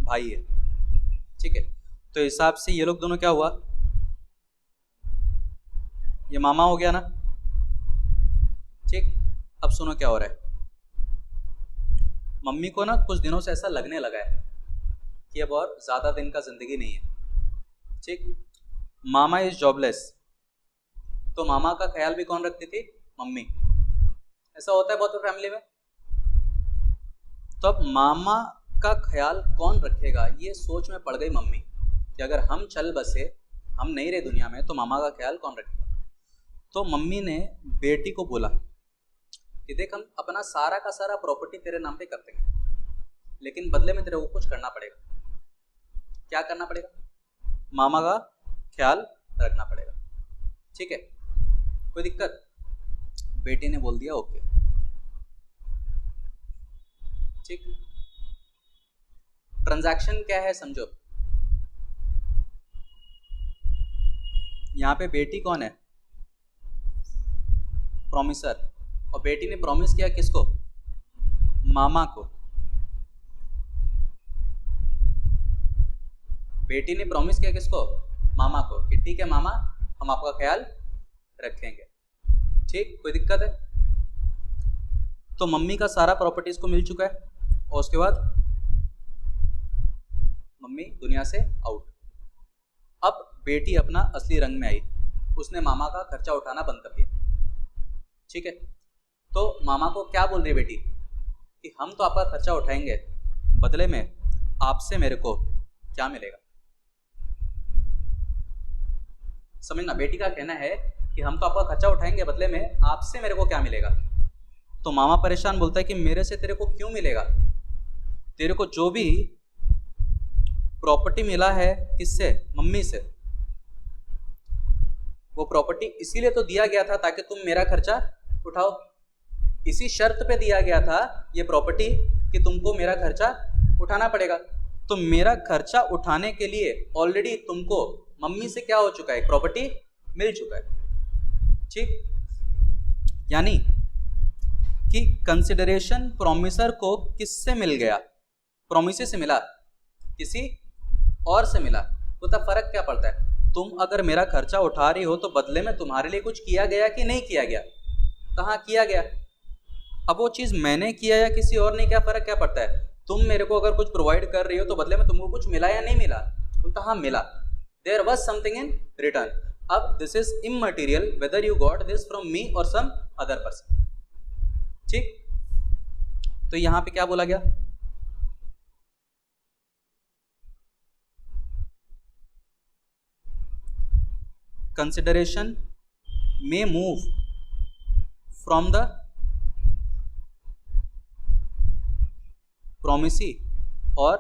भाई है। ठीक है, तो हिसाब से ये लोग दोनों क्या हुआ? ये मामा हो गया ना। ठीक, अब सुनो क्या हो रहा है। मम्मी को ना कुछ दिनों से ऐसा लगने लगा है कि अब और ज़्यादा दिन का ज़िंदगी नहीं है। ठीक, मामा इज जॉबलेस, तो मामा का ख्याल भी कौन रखती थी? मम्मी। ऐसा होता है बहुत फैमिली में। तो अब मामा का ख्याल कौन रखेगा, ये सोच में पड़ गई मम्मी कि अगर हम चल बसे, हम नहीं रहे दुनिया में, तो मामा का ख्याल कौन रखेगा। तो मम्मी ने बेटी को बोला कि देख, हम अपना सारा का सारा प्रॉपर्टी तेरे नाम पे कर देंगे, लेकिन बदले में तेरे को कुछ करना पड़ेगा। क्या करना पड़ेगा? मामा का ख्याल रखना पड़ेगा। ठीक है, कोई दिक्कत? बेटी ने बोल दिया ओके। ठीक, ट्रांजैक्शन क्या है समझो। यहां पे बेटी कौन है? प्रॉमिसर। और बेटी ने प्रॉमिस किया किसको? मामा को। बेटी ने प्रॉमिस किया किसको? मामा को, कि ठीक है मामा, हम आपका ख्याल रखेंगे। ठीक, कोई दिक्कत है? तो मम्मी का सारा प्रॉपर्टीज को मिल चुका है और उसके बाद मम्मी दुनिया से आउट। अब बेटी अपना असली रंग में आई, उसने मामा का खर्चा उठाना बंद कर दिया। ठीक है, तो मामा को क्या बोल रही है बेटी कि हम तो आपका खर्चा उठाएंगे, बदले में आपसे मेरे को क्या मिलेगा। समझना, बेटी का कहना है कि हम तो आपका खर्चा उठाएंगे, बदले में आपसे मेरे को क्या मिलेगा। तो मामा परेशान बोलता है कि मेरे से तेरे को क्यों मिलेगा? तेरे को जो भी प्रॉपर्टी मिला है किससे? मम्मी से। वो प्रॉपर्टी इसीलिए तो दिया गया था ताकि तुम मेरा खर्चा उठाओ। इसी शर्त पे दिया गया था ये प्रॉपर्टी कि तुमको मेरा खर्चा उठाना पड़ेगा। तो मेरा खर्चा उठाने के लिए ऑलरेडी तुमको मम्मी से क्या हो चुका है? प्रॉपर्टी मिल चुका है। ठीक, यानी कि कंसिडरेशन प्रोमिसर को किससे मिल गया? प्रोमिस से मिला, किसी और से मिला। तो तब फर्क क्या पड़ता है? तुम अगर मेरा खर्चा उठा रही हो तो बदले में तुम्हारे लिए कुछ किया गया कि नहीं किया गया? कहाँ किया गया? अब वो चीज़ मैंने किया या किसी और ने, क्या फर्क क्या पड़ता है? तुम मेरे को अगर कुछ प्रोवाइड कर रही हो तो बदले में तुमको कुछ मिला या नहीं मिला? तो कहाँ मिला? There was something in return. अब this is immaterial whether you got this from me और सम अदर पर्सन। ठीक, तो यहाँ पे क्या बोला गया, consideration may move from the promisee or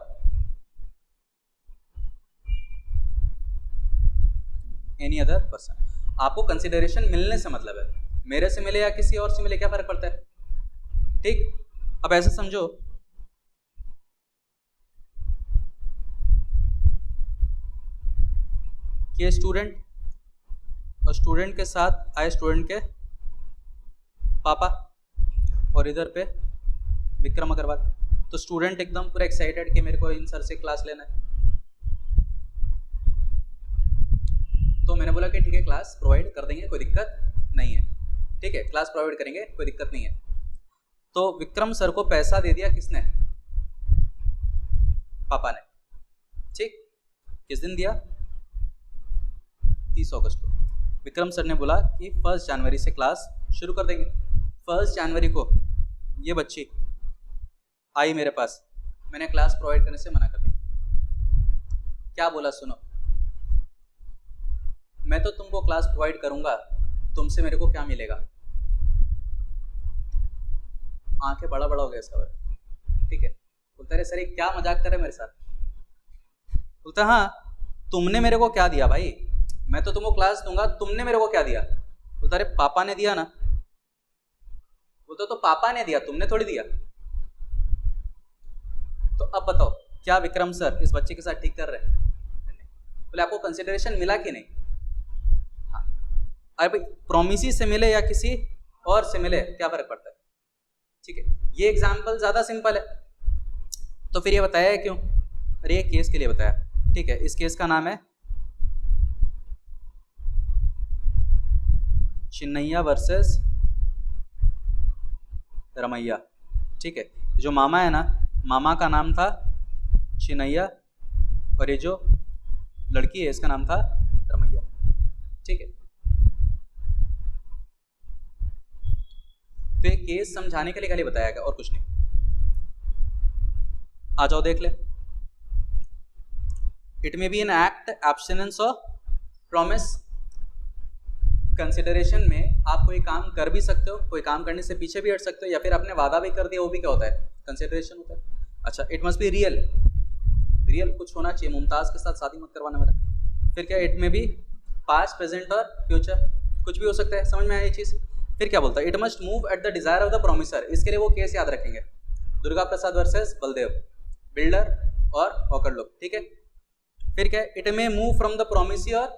any other person। आपको कंसिडरेशन मिलने से मतलब है, मेरे से मिले या किसी और से मिले क्या फर्क पड़ता है, ठीक। अब ऐसे समझो कि स्टूडेंट और स्टूडेंट के साथ आए स्टूडेंट के पापा और इधर पे विक्रम अग्रवाल। तो स्टूडेंट एकदम पूरा एक्साइटेड कि मेरे को इन सर से क्लास लेना है, तो मैंने बोला कि ठीक है क्लास प्रोवाइड कर देंगे, कोई दिक्कत नहीं है, ठीक है क्लास प्रोवाइड करेंगे, कोई दिक्कत नहीं है। तो विक्रम सर को पैसा दे दिया किसने, पापा ने, ठीक। किस दिन दिया, 30 अगस्त को। विक्रम सर ने बोला कि 1 जनवरी से क्लास शुरू कर देंगे। 1 जनवरी को ये बच्ची आई मेरे पास, मैंने क्लास प्रोवाइड करने से मना कर दिया। क्या बोला सुनो, मैं तो तुमको क्लास प्रोवाइड करूंगा, तुमसे मेरे को क्या मिलेगा। आंखें बड़ा बड़ा हो गया इसका, ठीक है। बोलता है सर ये क्या मजाक कर रहे मेरे साथ। बोलता है हाँ तुमने मेरे को क्या दिया भाई, मैं तो तुमको क्लास दूंगा, तुमने मेरे को क्या दिया। बोलता अरे पापा ने दिया ना। बोलता तो पापा ने दिया, तुमने थोड़ी दिया। तो अब बताओ क्या विक्रम सर इस बच्चे के साथ ठीक कर रहे हैं, बोले आपको कंसिडरेशन मिला कि नहीं। हाँ अरे भाई प्रोमिसी से मिले या किसी और से मिले क्या फर्क पड़ता है, ठीक है। ये एग्जाम्पल ज्यादा सिंपल है। तो फिर ये बताया है क्यों, अरे ये केस के लिए बताया, ठीक है। इस केस का नाम है चिन्नैया वर्सेस रमैया, ठीक है। जो मामा है ना, मामा का नाम था चिन्नैया और ये जो लड़की है इसका नाम था रमैया, ठीक है। तो ये केस समझाने के लिए खाली बताया गया और कुछ नहीं। आ जाओ देख ले। It may be an act abstinence of promise. Consideration में आप कोई काम कर भी सकते हो, कोई काम करने से पीछे भी हट सकते हो, या फिर आपने वादा भी कर दिया, वो भी क्या होता है, कंसिडरेशन होता है। अच्छा it must be real, real कुछ होना चाहिए, मुमताज़ के साथ शादी मत करवाना मेरा। फिर क्या, इट में भी पास्ट प्रेजेंट और फ्यूचर कुछ भी हो सकता है, समझ में आया ये चीज़। फिर क्या बोलता है, it must move at the desire of the promisor. इसके लिए वो केस याद रखेंगे, दुर्गा प्रसाद वर्सेस बलदेव, बिल्डर और हॉकर लोग, ठीक है। फिर क्या, it may move from the promisee और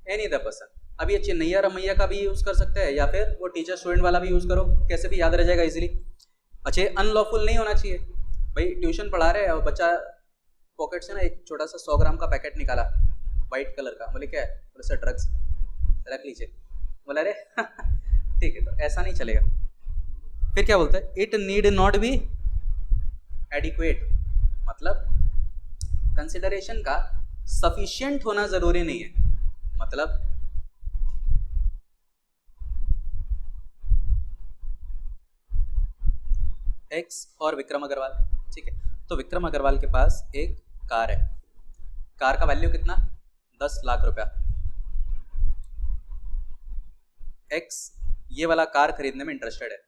एनी अदर पर्सन। अब ये चिन्नैया रमैया का भी यूज़ कर सकते हैं, या फिर वो टीचर स्टूडेंट वाला भी यूज़ करो, कैसे भी याद रह जाएगा इजीली। अच्छा अनलॉफुल नहीं होना चाहिए भाई, ट्यूशन पढ़ा रहे हैं और बच्चा पॉकेट से ना एक छोटा सा 100 ग्राम का पैकेट निकाला वाइट कलर का, बोले क्या है, बोले सर ड्रग्स, रख लीजिए। बोला अरे ठीक है, तो ऐसा नहीं चलेगा। फिर क्या बोलता है, it need not be adequate, मतलब कंसिडरेशन का सफिशिएंट होना जरूरी नहीं है। मतलब एक्स और विक्रम अग्रवाल, ठीक है। तो विक्रम अग्रवाल के पास एक कार है, कार का वैल्यू कितना, 10 लाख रुपया। एक्स ये वाला कार खरीदने में इंटरेस्टेड है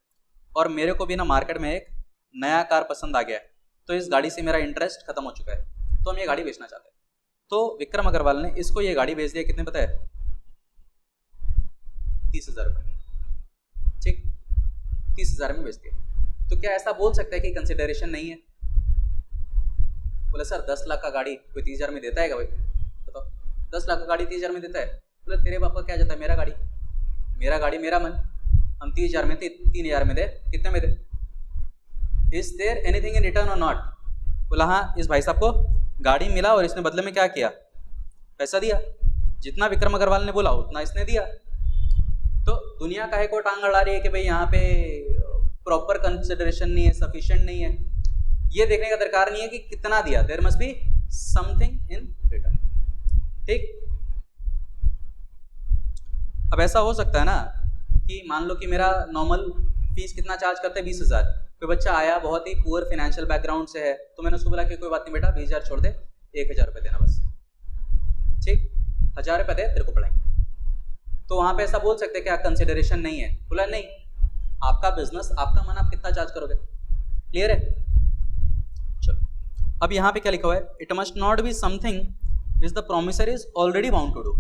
और मेरे को भी ना मार्केट में एक नया कार पसंद आ गया है, तो इस गाड़ी से मेरा इंटरेस्ट खत्म हो चुका है, तो हम ये गाड़ी बेचना चाहते हैं। तो विक्रम अग्रवाल ने इसको ये गाड़ी बेच दिया, कितने पता है, 30,000 रुपये, ठीक, 30,000 में बेच दिया। तो क्या ऐसा बोल सकता है कि कंसिडरेशन नहीं है। बोले सर 10 लाख का गाड़ी कोई 30,000 में देता है क्या भाई, बताओ, 10 लाख का गाड़ी 30,000 में देता है। बोले तेरे बाप का क्या जाता है, मेरा गाड़ी मेरा मन, हम 30,000 में 3,000 में दे, कितने में दे, is there anything in return और नॉट। बोला हाँ, इस भाई साहब को गाड़ी मिला और इसने बदले में क्या किया, पैसा दिया, जितना विक्रम अग्रवाल ने बोला उतना इसने दिया। तो दुनिया काहे को टांग अड़ा रही है कि भाई यहाँ पे प्रॉपर कंसिडरेशन नहीं है, सफिशिएंट नहीं है। ये देखने का दरकार नहीं है कि कितना दिया, there must be something in return, ठीक। अब ऐसा हो सकता है ना कि मान लो कि मेरा नॉर्मल फीस कितना चार्ज करते हैं, 20,000, कोई बच्चा आया बहुत ही पुअर फाइनेंशियल बैकग्राउंड से है, तो मैंने उसको बोला कि कोई बात नहीं बेटा 20,000 छोड़ दे, 1,000 रुपये देना बस, ठीक, 1,000 रुपये दे, तेरे को पढ़ाएंगे। तो वहाँ पे ऐसा बोल सकते हैं क्या कंसिडरेशन नहीं है? बोला नहीं, आपका बिजनेस, आपका मन, आप कितना चार्ज करोगे। क्लियर है? चलो अब यहाँ पे क्या लिखा हुआ है, it must not be something which the promisor is already bound to do.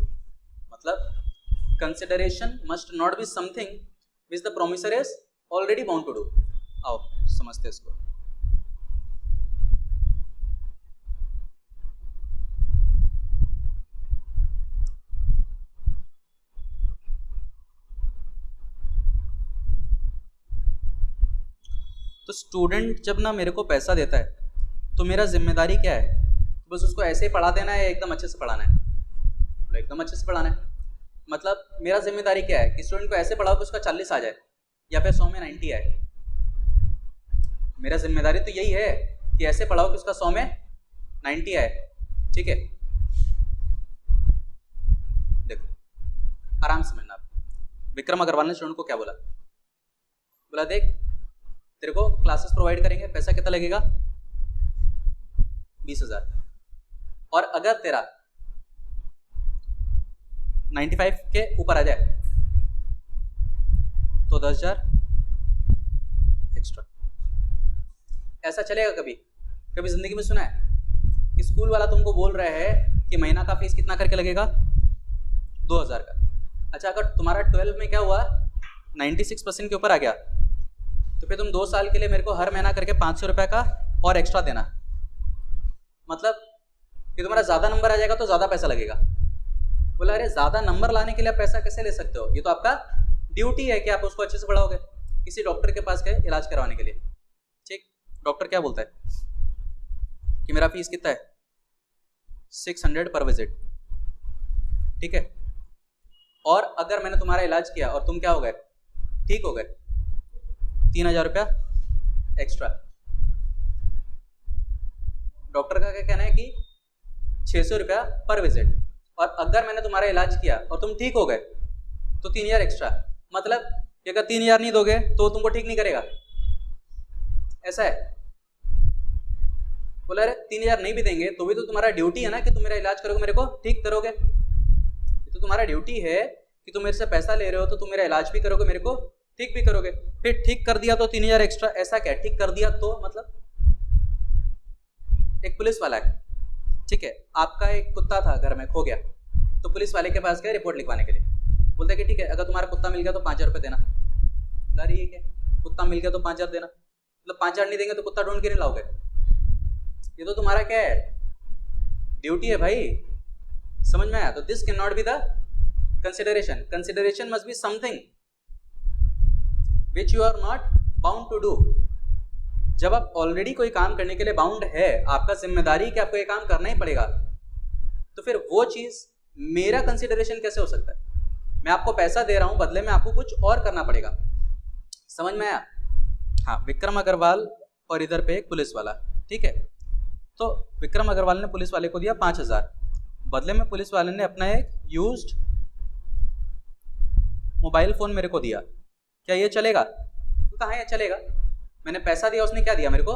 मतलब consideration must not be something which the promisor is already bound to do. आओ समझते इसको। तो स्टूडेंट जब ना मेरे को पैसा देता है तो मेरा जिम्मेदारी क्या है? बस उसको ऐसे ही पढ़ा देना है या एकदम अच्छे से पढ़ाना है? तो एकदम अच्छे से पढ़ाना है। मतलब मेरा जिम्मेदारी क्या है कि स्टूडेंट को ऐसे पढ़ाओ कि उसका 40 आ जाए या फिर 100 में 90 आए। मेरा जिम्मेदारी तो यही है कि ऐसे पढ़ाओ कि उसका 100 में 90 आए। ठीक है, देखो आराम से समझना। विक्रम अग्रवाल ने स्टूडेंट को क्या बोला? बोला देख तेरे को क्लासेस प्रोवाइड करेंगे, पैसा कितना लगेगा? 20,000। और अगर तेरा 95 के ऊपर आ जाए तो 10,000 एक्स्ट्रा। ऐसा चलेगा कभी? कभी जिंदगी में सुना है कि स्कूल वाला तुमको बोल रहा है कि महीना का फीस कितना करके लगेगा? 2,000 का। अच्छा, अगर तुम्हारा 12 में क्या हुआ, 96% के ऊपर आ गया, तो फिर तुम 2 साल के लिए मेरे को हर महीना करके 500 रुपये का और एक्स्ट्रा देना। मतलब कि तुम्हारा ज़्यादा नंबर आ जाएगा तो ज़्यादा पैसा लगेगा। बोला अरे ज़्यादा नंबर लाने के लिए आप पैसा कैसे ले सकते हो? ये तो आपका ड्यूटी है कि आप उसको अच्छे से पढ़ाओगे। किसी डॉक्टर के पास गए इलाज करवाने के लिए, ठीक, डॉक्टर क्या बोलता है कि मेरा फीस कितना है? 600 पर विजिट। ठीक है, और अगर मैंने तुम्हारा इलाज किया और तुम क्या हो गए, ठीक हो गए, 3,000 रुपया एक्स्ट्रा। डॉक्टर का क्या कहना है कि 600 रुपया पर विजिट, और अगर मैंने तुम्हारा इलाज किया और तुम ठीक हो गए तो 3,000 एक्स्ट्रा। मतलब कि अगर 3,000 नहीं दोगे तो तुमको ठीक नहीं करेगा, ऐसा है। बोला अरे 3,000 नहीं भी देंगे तो भी तो तुम्हारा ड्यूटी है ना कि तुम मेरा इलाज करोगे, मेरे को ठीक करोगे। तो तुम्हारा ड्यूटी है कि तुम मेरे से पैसा ले रहे हो तो तुम मेरा इलाज भी करोगे, मेरे को ठीक भी करोगे। फिर ठीक कर दिया तो 3,000 एक्स्ट्रा, ऐसा क्या? ठीक कर दिया तो मतलब एक पुलिस वाला है, ठीक है, आपका एक कुत्ता था घर में, खो गया, तो पुलिस वाले के पास गए रिपोर्ट लिखवाने के लिए। बोलते हैं कि ठीक है, अगर तुम्हारा कुत्ता मिल गया तो 5,000 रुपये देना। बोला रही है क्या, कुत्ता मिल गया तो 5,000 देना? मतलब 5,000 नहीं देंगे तो कुत्ता ढूंढ के नहीं लाओगे? ये तो तुम्हारा क्या है, ड्यूटी है भाई। समझ में आया? तो this can not be the consideration. Consideration must be something which you are not bound to do. जब आप ऑलरेडी कोई काम करने के लिए बाउंड है, आपका जिम्मेदारी कि आपको ये काम करना ही पड़ेगा, तो फिर वो चीज मेरा कंसिडरेशन कैसे हो सकता है? मैं आपको पैसा दे रहा हूं, बदले में आपको कुछ और करना पड़ेगा। समझ में आया? हाँ, विक्रम अग्रवाल और इधर पे एक पुलिस वाला, ठीक है। तो विक्रम अग्रवाल ने पुलिस वाले को दिया 5,000, बदले में पुलिस वाले ने अपना एक यूज्ड मोबाइल फोन मेरे को दिया। क्या ये चलेगा? तो कहाँ ये चलेगा? मैंने पैसा दिया, उसने क्या दिया मेरे को?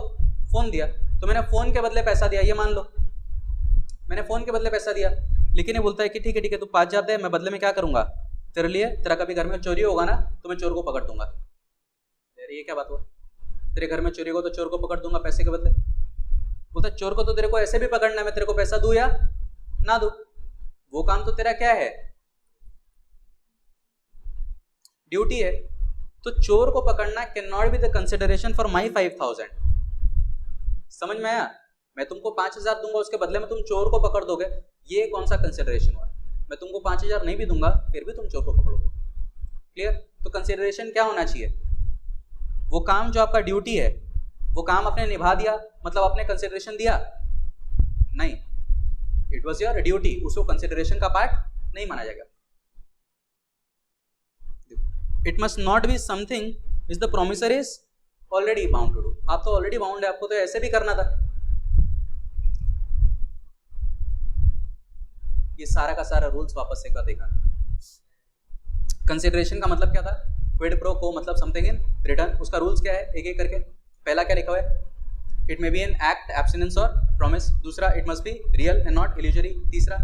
फ़ोन दिया। तो मैंने फ़ोन के बदले पैसा दिया, ये मान लो मैंने फ़ोन के बदले पैसा दिया। लेकिन ये बोलता है कि ठीक है तू 5,000 दे, मैं बदले में क्या करूँगा तेरे लिए, तेरा कभी घर में चोरी होगा ना तो मैं चोर को पकड़ दूंगा। यार ये क्या बात हुआ? तेरे घर में चोरी हो तो चोर को पकड़ दूंगा पैसे के बदले। बोलता चोर को तो तेरे को ऐसे भी पकड़ना है, मैं तेरे को पैसा दूँ या ना दूँ, वो काम तो तेरा क्या है, ड्यूटी है। तो चोर को पकड़ना can not be the consideration for my 5,000। समझ में आया? मैं तुमको 5,000 दूंगा, उसके बदले में तुम चोर को पकड़ दोगे, ये कौन सा कंसिडरेशन हुआ? मैं तुमको 5,000 नहीं भी दूंगा फिर भी तुम चोर को पकड़ोगे। क्लियर? तो कंसिडरेशन क्या होना चाहिए? वो काम जो आपका ड्यूटी है, वो काम आपने निभा दिया, मतलब आपने कंसिडरेशन दिया नहीं, इट वॉज योर ड्यूटी, उसको कंसिडरेशन का पार्ट नहीं माना जाएगा। It must not be something is the promisor is already bound to do. आप तो ऑलरेडी बाउंड है, आपको तो ऐसे भी करना था। ये सारा का सारा रूल्स वापस से कर देखा। कंसिडरेशन का मतलब क्या था? क्विड प्रो को मतलब समथिंग इन रिटर्न। उसका रूल्स क्या है? एक एक करके। पहला क्या लिखा हुआ है, it may be an act, abstinence और प्रॉमिस। दूसरा, it must be real and not illusory. तीसरा,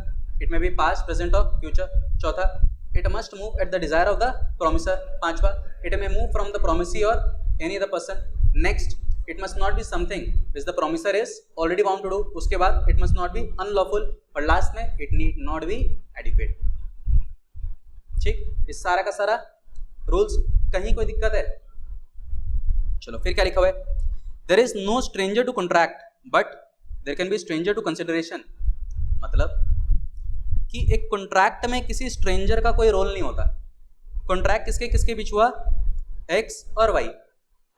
it may be past, present और फ्यूचर। चौथा, it must move at the desire of the promisor. पांचवा, it may move from the promisee और any other person. Next, it must not be something which the promisor is already bound to do. उसके बाद, it must not be unlawful और last में, it need not be adequate. ठीक, इस सारा का सारा रूल्स, कहीं कोई दिक्कत है? चलो फिर क्या लिखा हुआ है, there is no stranger to contract but there can be stranger to consideration. मतलब कि एक कॉन्ट्रैक्ट में किसी स्ट्रेंजर का कोई रोल नहीं होता। कॉन्ट्रैक्ट किसके किसके बीच हुआ, एक्स और वाई।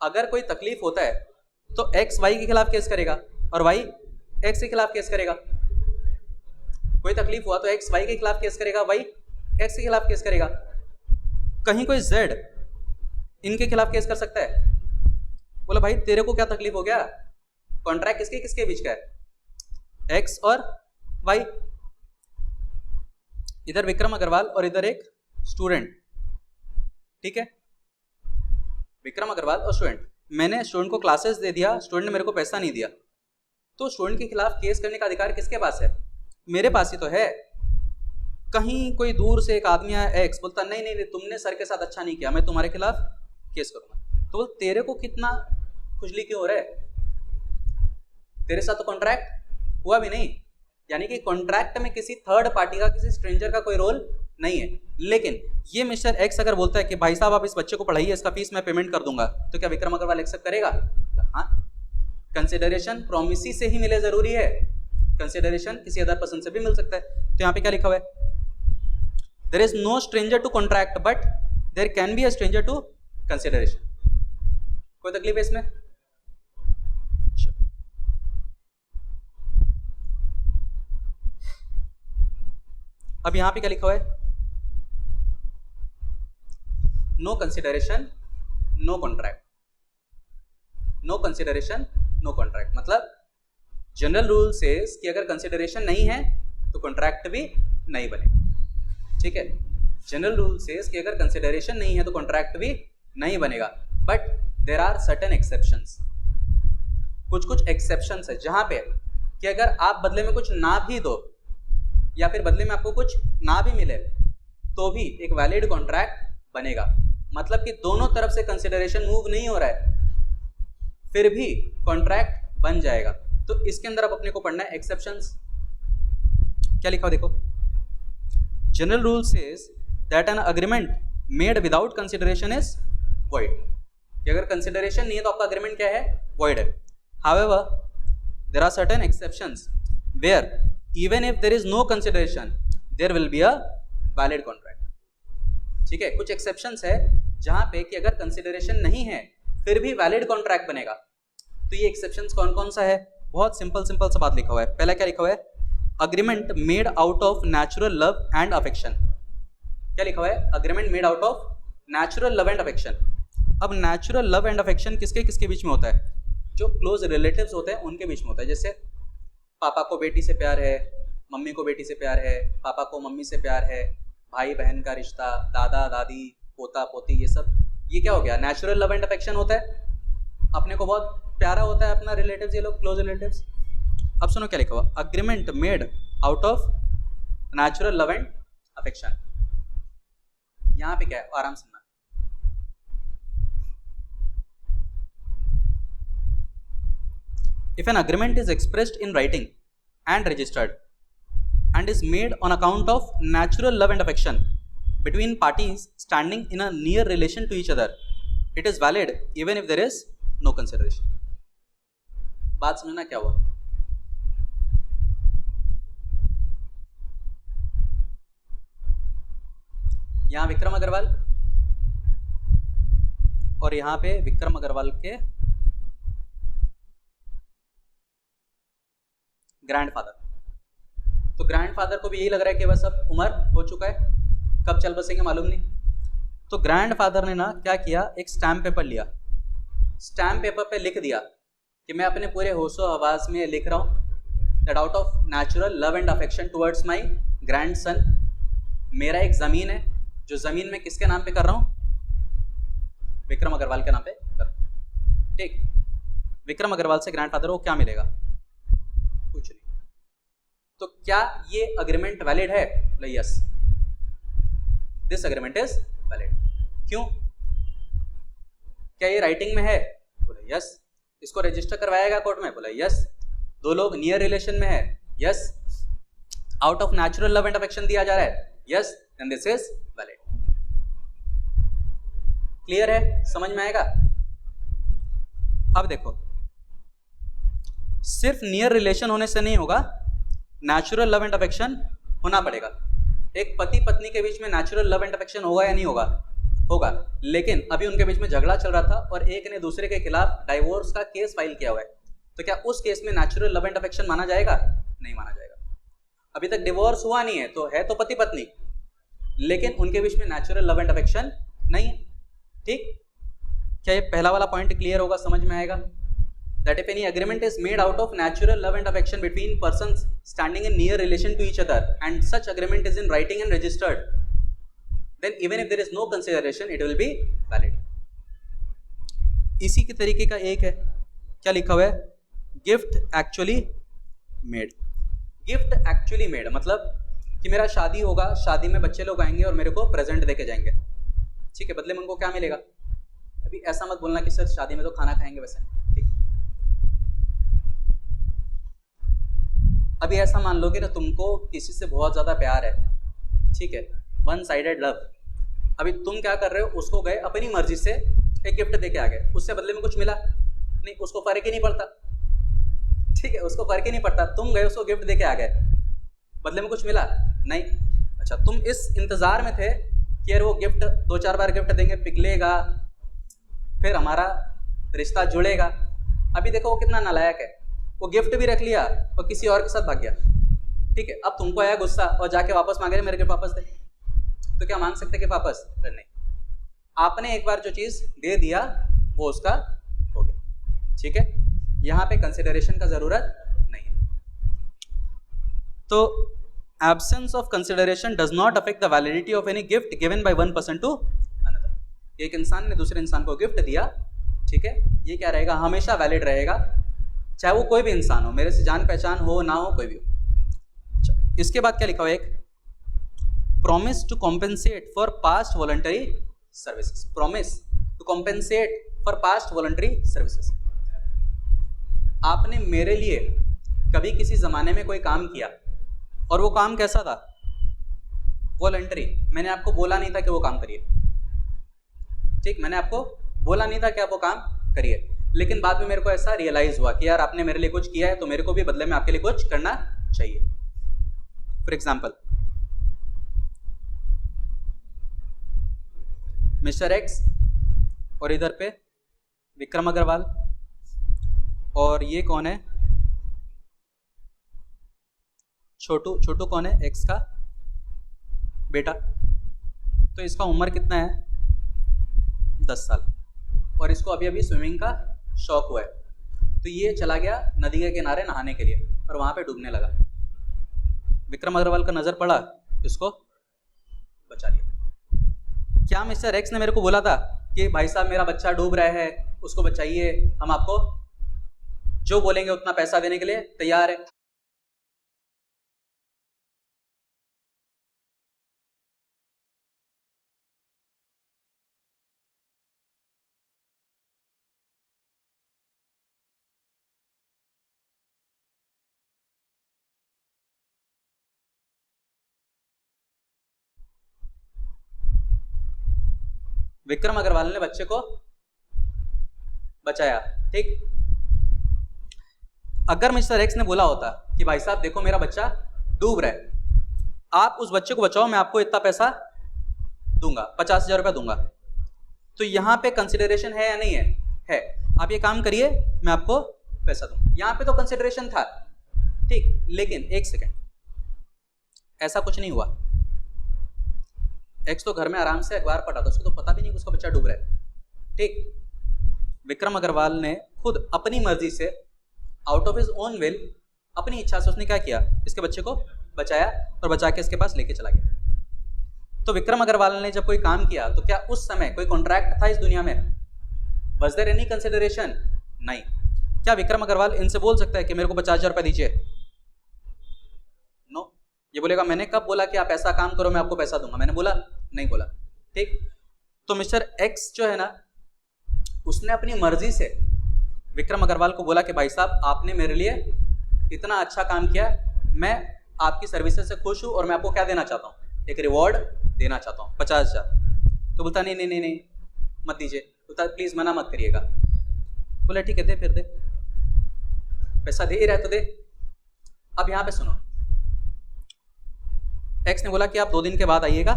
अगर कोई तकलीफ होता है तो एक्स वाई के खिलाफ केस करेगा और वाई एक्स के खिलाफ केस करेगा। कोई तकलीफ हुआ तो एक्स वाई के खिलाफ केस करेगा, वाई एक्स के खिलाफ केस करेगा। कहीं कोई जेड इनके खिलाफ केस कर सकता है? बोला भाई तेरे को क्या तकलीफ हो गया? कॉन्ट्रैक्ट किसके किसके बीच का है, एक्स और वाई। इधर विक्रम अग्रवाल और इधर एक स्टूडेंट, ठीक है, विक्रम अग्रवाल और स्टूडेंट। मैंने स्टूडेंट को क्लासेस दे दिया, स्टूडेंट ने मेरे को पैसा नहीं दिया, तो स्टूडेंट के खिलाफ केस करने का अधिकार किसके पास है? मेरे पास ही तो है। कहीं कोई दूर से एक आदमी आया, एक्स बोलता नहीं नहीं तुमने सर के साथ अच्छा नहीं किया, मैं तुम्हारे खिलाफ केस करूंगा, तो तेरे को कितना खुजली क्यों हो रहा है? तेरे साथ तो कॉन्ट्रैक्ट हुआ भी नहीं, यानी कि कॉन्ट्रैक्ट में किसी थर्ड पार्टी का, किसी स्ट्रेंजर का कोई रोल नहीं है। लेकिन ये मिस्टर एक्स अगर बोलता है कि भाई साहब आप इस बच्चे को पढ़ाइए, इसका फीस मैं पेमेंट कर दूंगा, तो क्या विक्रम अग्रवाल एक्सेप्ट करेगा? हाँ, कंसिडरेशन प्रोमिसी से ही मिले जरूरी है, कंसिडरेशन किसी अदर पर्सन से भी मिल सकता है। तो यहाँ पे क्या लिखा हुआ है, there is no stranger to contract but there can be a stranger to consideration. कोई तकलीफ है इसमें? अब यहां पे क्या लिखा हुआ है, no consideration no contract, no consideration no contract. मतलब जनरल रूल सेज कि अगर कंसिडरेशन नहीं है तो कॉन्ट्रैक्ट भी नहीं बनेगा, ठीक है। जनरल रूल सेज कि अगर कंसिडरेशन नहीं है तो कॉन्ट्रैक्ट भी नहीं बनेगा, but there are certain exceptions. कुछ कुछ एक्सेप्शंस है जहां पे कि अगर आप बदले में कुछ ना भी दो या फिर बदले में आपको कुछ ना भी मिले तो भी एक वैलिड कॉन्ट्रैक्ट बनेगा। मतलब कि दोनों तरफ से कंसिडरेशन मूव नहीं हो रहा है फिर भी कॉन्ट्रैक्ट बन जाएगा। तो इसके अंदर अब अपने को पढ़ना है एक्सेप्शंस। क्या लिखा हो देखो, general rule says that an agreement made without consideration is void. कि अगर कंसिडरेशन नहीं है तो आपका अग्रीमेंट क्या है, वॉइड है। However there are certain exceptions where even if there is no consideration there will be a valid contract, ठीक है। कुछ एक्सेप्शंस है जहां पे कि अगर कंसिडरेशन नहीं है फिर भी वैलिड कॉन्ट्रैक्ट बनेगा। तो ये एक्सेप्शंस कौन कौन सा है, बहुत सिंपल सिंपल सा बात लिखा हुआ है। पहला क्या लिखा हुआ है, agreement made out of natural love and affection. क्या लिखा हुआ है, agreement made out of natural love and affection. अब नेचुरल लव एंड अफेक्शन किसके किसके बीच में होता है, जो क्लोज रिलेटिव्स होते हैं उनके बीच में होता है। जैसे पापा को बेटी से प्यार है, मम्मी को बेटी से प्यार है, पापा को मम्मी से प्यार है, भाई बहन का रिश्ता, दादा दादी, पोता पोती, ये सब ये क्या हो गया, नेचुरल लव एंड अफेक्शन होता है। अपने को बहुत प्यारा होता है अपना रिलेटिव्स, ये लोग क्लोज रिलेटिव्स। अब सुनो क्या लिखा हुआ, agreement made out of natural love and affection. यहाँ पे क्या है, आराम से। If an agreement is expressed in writing and registered and is made on account of natural love and affection between parties standing in a near relation to each other, it is valid even if there is no consideration. बात समझना क्या हुआ, यहां विक्रम अग्रवाल और यहां पे विक्रम अग्रवाल के grandfather. तो ग्रैंडफादर को भी यही लग रहा है कि बस अब उम्र हो चुका है, कब चल बसेंगे मालूम नहीं। तो ग्रैंडफादर ने ना क्या किया, एक स्टैम्प पेपर लिया, स्टैम्प पेपर पे लिख दिया कि मैं अपने पूरे होशो हवास में लिख रहा हूँ that out of natural love and affection towards my grandson, मेरा एक ज़मीन है जो ज़मीन मैं किसके नाम पे कर रहा हूँ, विक्रम अग्रवाल के नाम पे कर रहा हूँ, ठीक। विक्रम अग्रवाल से ग्रैंडफादर को क्या मिलेगा? कुछ नहीं। तो क्या ये अग्रीमेंट वैलिड है? बोले yes, this agreement is valid. क्यों? क्या ये राइटिंग में है? बोले यस। इसको रजिस्टर करवाएगा कोर्ट में? बोले यस। दो लोग नियर रिलेशन में है? Yes. Out of natural love and affection दिया जा रहा है? Yes, and this is valid. Clear है? समझ में आएगा? अब देखो, सिर्फ नियर रिलेशन होने से नहीं होगा, नेचुरल लव एंड अफेक्शन होना पड़ेगा। एक पति पत्नी के बीच में नेचुरल लव एंड अफेक्शन होगा या नहीं होगा? होगा। लेकिन अभी उनके बीच में झगड़ा चल रहा था और एक ने दूसरे के खिलाफ डाइवोर्स का केस फाइल किया हुआ है, तो क्या उस केस में नेचुरल लव एंड अफेक्शन माना जाएगा? नहीं माना जाएगा। अभी तक डिवोर्स हुआ नहीं है, तो है तो पति पत्नी, लेकिन उनके बीच में नेचुरल लव एंड अफेक्शन नहीं है। ठीक? क्या ये पहला वाला पॉइंट क्लियर होगा? समझ में आएगा? That if any agreement is made out of natural love and affection between persons standing in near relation to each other, and such agreement is in writing and registered, then even if there is no consideration, it will be valid. इसी के तरीके का एक है, क्या लिखा हुआ है? Gift actually made. Gift actually made मतलब कि मेरा शादी होगा, शादी में बच्चे लोग आएंगे और मेरे को प्रेजेंट देके जाएंगे, ठीक है? बदले में उनको क्या मिलेगा? अभी ऐसा मत बोलना कि सर शादी में तो खाना खाएंगे, वैसे ठीक। अभी ऐसा मान लो कि ना तुमको किसी से बहुत ज़्यादा प्यार है, ठीक है, वन साइडेड लव। अभी तुम क्या कर रहे हो, उसको गए अपनी मर्जी से एक गिफ्ट दे के आ गए, उससे बदले में कुछ मिला नहीं, उसको फर्क ही नहीं पड़ता, ठीक है, उसको फर्क ही नहीं पड़ता। तुम गए उसको गिफ्ट दे के आ गए, बदले में कुछ मिला नहीं। अच्छा, तुम इस इंतज़ार में थे कि यार वो गिफ्ट 2-4 बार गिफ्ट देंगे, पिघलेगा, फिर हमारा रिश्ता जुड़ेगा। अभी देखो वो कितना नालायक है, वो गिफ्ट भी रख लिया और किसी और के साथ भाग गया, ठीक है। अब तुमको आया गुस्सा और जाके वापस मांगे मेरे गिफ्ट वापस दे, तो क्या मांग सकते कि वापस? नहीं, आपने एक बार जो चीज़ दे दिया वो उसका हो गया, ठीक है। यहाँ पे कंसिडरेशन का ज़रूरत नहीं है। तो absence of consideration does not affect the validity of any gift given by one person to another. एक इंसान ने दूसरे इंसान को गिफ्ट दिया, ठीक है, ये क्या रहेगा? हमेशा वैलिड रहेगा, चाहे वो कोई भी इंसान हो, मेरे से जान पहचान हो ना हो, कोई भी हो। इसके बाद क्या लिखा हुआ है? एक promise to compensate for past voluntary services. Promise to compensate for past voluntary services. आपने मेरे लिए कभी किसी ज़माने में कोई काम किया और वो काम कैसा था? वॉलंटरी। मैंने आपको बोला नहीं था कि वो काम करिए, ठीक, मैंने आपको बोला नहीं था कि आप वो काम करिए, लेकिन बाद में मेरे को ऐसा रियलाइज़ हुआ कि यार आपने मेरे लिए कुछ किया है तो मेरे को भी बदले में आपके लिए कुछ करना चाहिए। फॉर एग्जाम्पल, मिस्टर एक्स और इधर पे विक्रम अग्रवाल, और ये कौन है? छोटू। छोटू कौन है? एक्स का बेटा। तो इसका उम्र कितना है? 10 साल, और इसको अभी अभी स्विमिंग का शौक हुआ है, तो ये चला गया नदी के किनारे नहाने के लिए और वहाँ पे डूबने लगा। विक्रम अग्रवाल का नज़र पड़ा, इसको बचा लिया। क्या मिस्टर एक्स ने मेरे को बोला था कि भाई साहब मेरा बच्चा डूब रहा है, उसको बचाइए, हम आपको जो बोलेंगे उतना पैसा देने के लिए तैयार है? विक्रम अग्रवाल ने बच्चे को बचाया, ठीक। अगर मिस्टर एक्स ने बोला होता कि भाई साहब देखो मेरा बच्चा डूब रहा है, आप उस बच्चे को बचाओ, मैं आपको इतना पैसा दूंगा, 50,000 रुपया दूंगा, तो यहाँ पे कंसिडरेशन है या नहीं है? है। आप ये काम करिए, मैं आपको पैसा दूंगा। यहाँ पे तो कंसिडरेशन था, ठीक, लेकिन एक सेकेंड, ऐसा कुछ नहीं हुआ। एक्स तो घर में आराम से अखबार पढ़ा था, उसको तो पता भी नहीं कि उसका बच्चा डूब रहा है, ठीक। विक्रम अग्रवाल ने खुद अपनी मर्जी से, out of his own will, अपनी इच्छा से उसने क्या किया? इसके बच्चे को बचाया और बचा के इसके पास लेके चला गया। तो विक्रम अग्रवाल ने जब कोई काम किया तो क्या उस समय कोई कॉन्ट्रैक्ट था इस दुनिया में? Was there any consideration? नहीं। क्या विक्रम अग्रवाल इनसे बोल सकता है कि मेरे को 50,000 रुपये दीजिए? नो। ये बोलेगा मैंने कब बोला कि आप ऐसा काम करो मैं आपको पैसा दूंगा? मैंने बोला? नहीं बोला। ठीक। तो मिस्टर एक्स जो है ना, उसने अपनी मर्जी से विक्रम अग्रवाल को बोला कि भाई साहब आपने मेरे लिए इतना अच्छा काम किया, मैं आपकी सर्विसेज से खुश हूँ और मैं आपको क्या देना चाहता हूँ, एक रिवॉर्ड देना चाहता हूँ 50,000। तो बोलता नहीं नहीं नहीं नहीं मत दीजिए। बोलता प्लीज़ मना मत करिएगा। बोला ठीक है दे, फिर दे, पैसा दे ही रहा है तो दे। अब यहाँ पे सुनो, एक्स ने बोला कि आप 2 दिन के बाद आइएगा,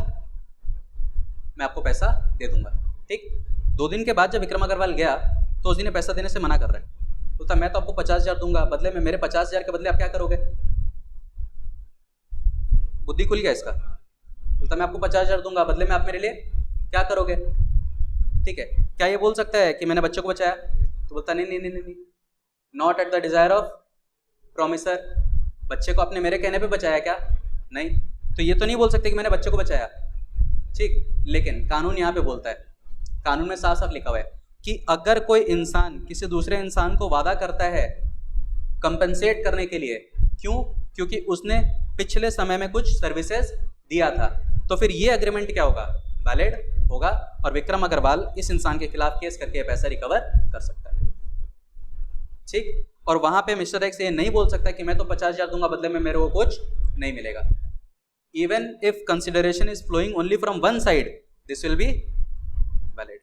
मैं आपको पैसा दे दूंगा। ठीक। 2 दिन के बाद जब विक्रम अग्रवाल गया तो उस दिन पैसा देने से मना कर रहा है। बोलता मैं तो आपको 50,000 दूंगा, बदले में मेरे 50,000 के बदले आप क्या करोगे? बुद्धि खुल गया इसका। बोलता मैं आपको 50,000 दूंगा, बदले में आप मेरे लिए क्या करोगे? ठीक है। क्या ये बोल सकता है कि मैंने बच्चे को बचाया? तो बोलता नहीं नहीं नहीं नहीं, not at the desire of promiser. बच्चे को आपने मेरे कहने पे बचाया क्या? नहीं। तो ये तो नहीं बोल सकते कि मैंने बच्चे को बचाया। ठीक। लेकिन कानून यहाँ पे बोलता है, कानून में साफ साफ लिखा हुआ है कि अगर कोई इंसान किसी दूसरे इंसान को वादा करता है कंपनसेट करने के लिए, क्यों? क्योंकि उसने पिछले समय में कुछ सर्विसेज दिया था, तो फिर ये एग्रीमेंट क्या होगा? वैलिड होगा और विक्रम अग्रवाल इस इंसान के खिलाफ केस करके पैसा रिकवर कर सकता है। ठीक। और वहां पे मिस्टर एक्स ये नहीं बोल सकता कि मैं तो 50,000 दूंगा, बदले में मेरे को कुछ नहीं मिलेगा। Even if consideration is flowing only from one side, this will be valid.